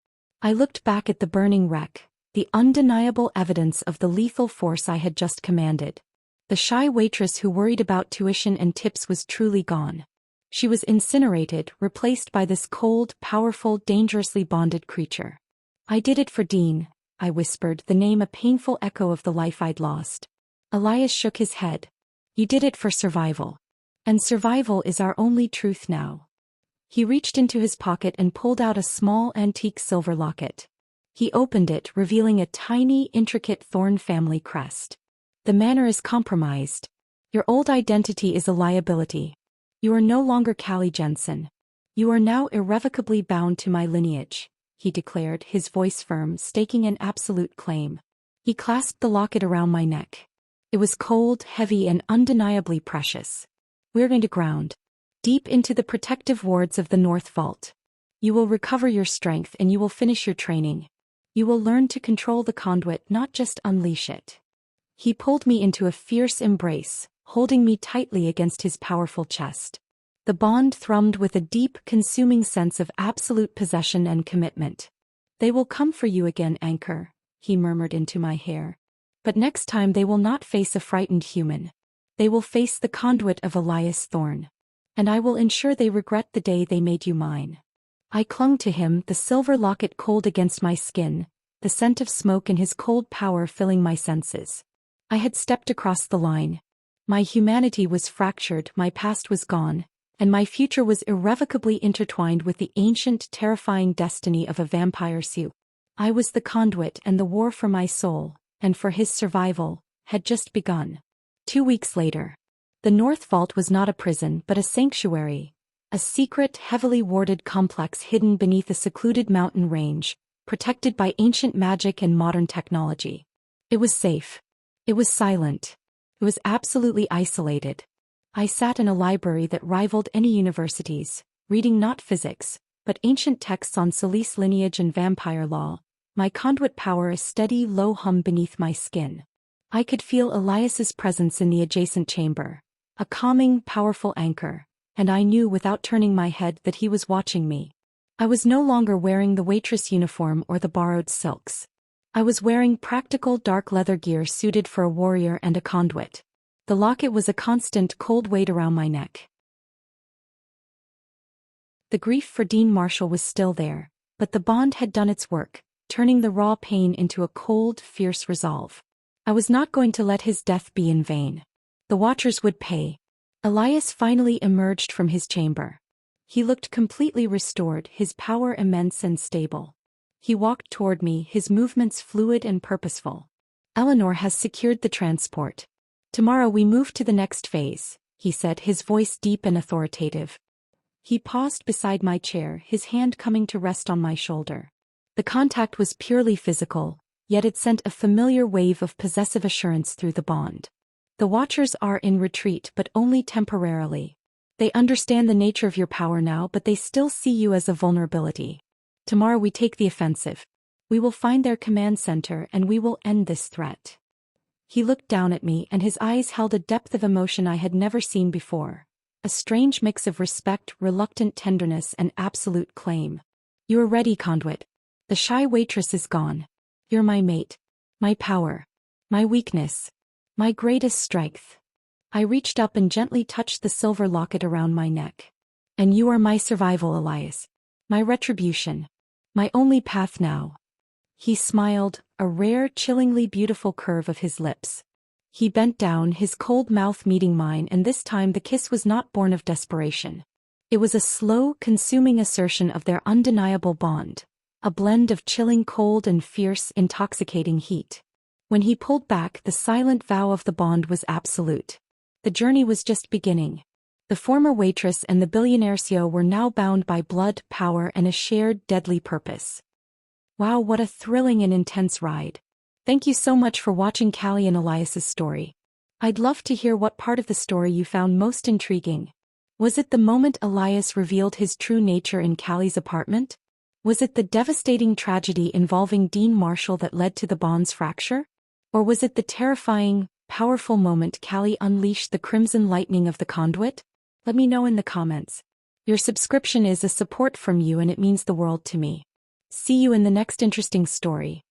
I looked back at the burning wreck, the undeniable evidence of the lethal force I had just commanded. The shy waitress who worried about tuition and tips was truly gone. She was incinerated, replaced by this cold, powerful, dangerously bonded creature. "I did it for Dean," I whispered, the name a painful echo of the life I'd lost. Elias shook his head. "You did it for survival. And survival is our only truth now." He reached into his pocket and pulled out a small antique silver locket. He opened it, revealing a tiny, intricate Thorne family crest. "The manor is compromised. Your old identity is a liability. You are no longer Callie Jensen. You are now irrevocably bound to my lineage," he declared, his voice firm, staking an absolute claim. He clasped the locket around my neck. It was cold, heavy, and undeniably precious. "We're going to ground. Deep into the protective wards of the North Vault. You will recover your strength and you will finish your training. You will learn to control the conduit, not just unleash it." He pulled me into a fierce embrace, holding me tightly against his powerful chest. The bond thrummed with a deep, consuming sense of absolute possession and commitment. "They will come for you again, Anchor," he murmured into my hair. "But next time they will not face a frightened human. They will face the conduit of Elias Thorne. And I will ensure they regret the day they made you mine." I clung to him, the silver locket cold against my skin, the scent of smoke and his cold power filling my senses. I had stepped across the line. My humanity was fractured, my past was gone, and my future was irrevocably intertwined with the ancient, terrifying destiny of a vampire Sioux. I was the conduit, and the war for my soul, and for his survival, had just begun. 2 weeks later. The North Vault was not a prison but a sanctuary, a secret, heavily warded complex hidden beneath a secluded mountain range, protected by ancient magic and modern technology. It was safe. It was silent. It was absolutely isolated. I sat in a library that rivaled any university's, reading not physics, but ancient texts on Celeste lineage and vampire law, my conduit power a steady low hum beneath my skin. I could feel Elias's presence in the adjacent chamber, a calming, powerful anchor, and I knew without turning my head that he was watching me. I was no longer wearing the waitress uniform or the borrowed silks. I was wearing practical dark leather gear suited for a warrior and a conduit. The locket was a constant cold weight around my neck. The grief for Dean Marshall was still there, but the bond had done its work, turning the raw pain into a cold, fierce resolve. I was not going to let his death be in vain. The Watchers would pay. Elias finally emerged from his chamber. He looked completely restored, his power immense and stable. He walked toward me, his movements fluid and purposeful. Eleanor has secured the transport. Tomorrow we move to the next phase, he said, his voice deep and authoritative. He paused beside my chair, his hand coming to rest on my shoulder. The contact was purely physical, yet it sent a familiar wave of possessive assurance through the bond. The Watchers are in retreat, but only temporarily. They understand the nature of your power now, but they still see you as a vulnerability. Tomorrow we take the offensive. We will find their command center and we will end this threat. He looked down at me and his eyes held a depth of emotion I had never seen before. A strange mix of respect, reluctant tenderness, and absolute claim. You are ready, conduit. The shy waitress is gone. You're my mate. My power. My weakness. My greatest strength. I reached up and gently touched the silver locket around my neck. And you are my survival, Elias. My retribution. My only path now. He smiled, a rare, chillingly beautiful curve of his lips. He bent down, his cold mouth meeting mine, and this time the kiss was not born of desperation. It was a slow, consuming assertion of their undeniable bond, a blend of chilling cold and fierce, intoxicating heat. When he pulled back, the silent vow of the bond was absolute. The journey was just beginning. The former waitress and the billionaire CEO were now bound by blood, power, and a shared, deadly purpose. Wow, what a thrilling and intense ride. Thank you so much for watching Callie and Elias's story. I'd love to hear what part of the story you found most intriguing. Was it the moment Elias revealed his true nature in Callie's apartment? Was it the devastating tragedy involving Dean Marshall that led to the bond's fracture? Or was it the terrifying, powerful moment Callie unleashed the crimson lightning of the conduit? Let me know in the comments. Your subscription is a support from you and it means the world to me. See you in the next interesting story.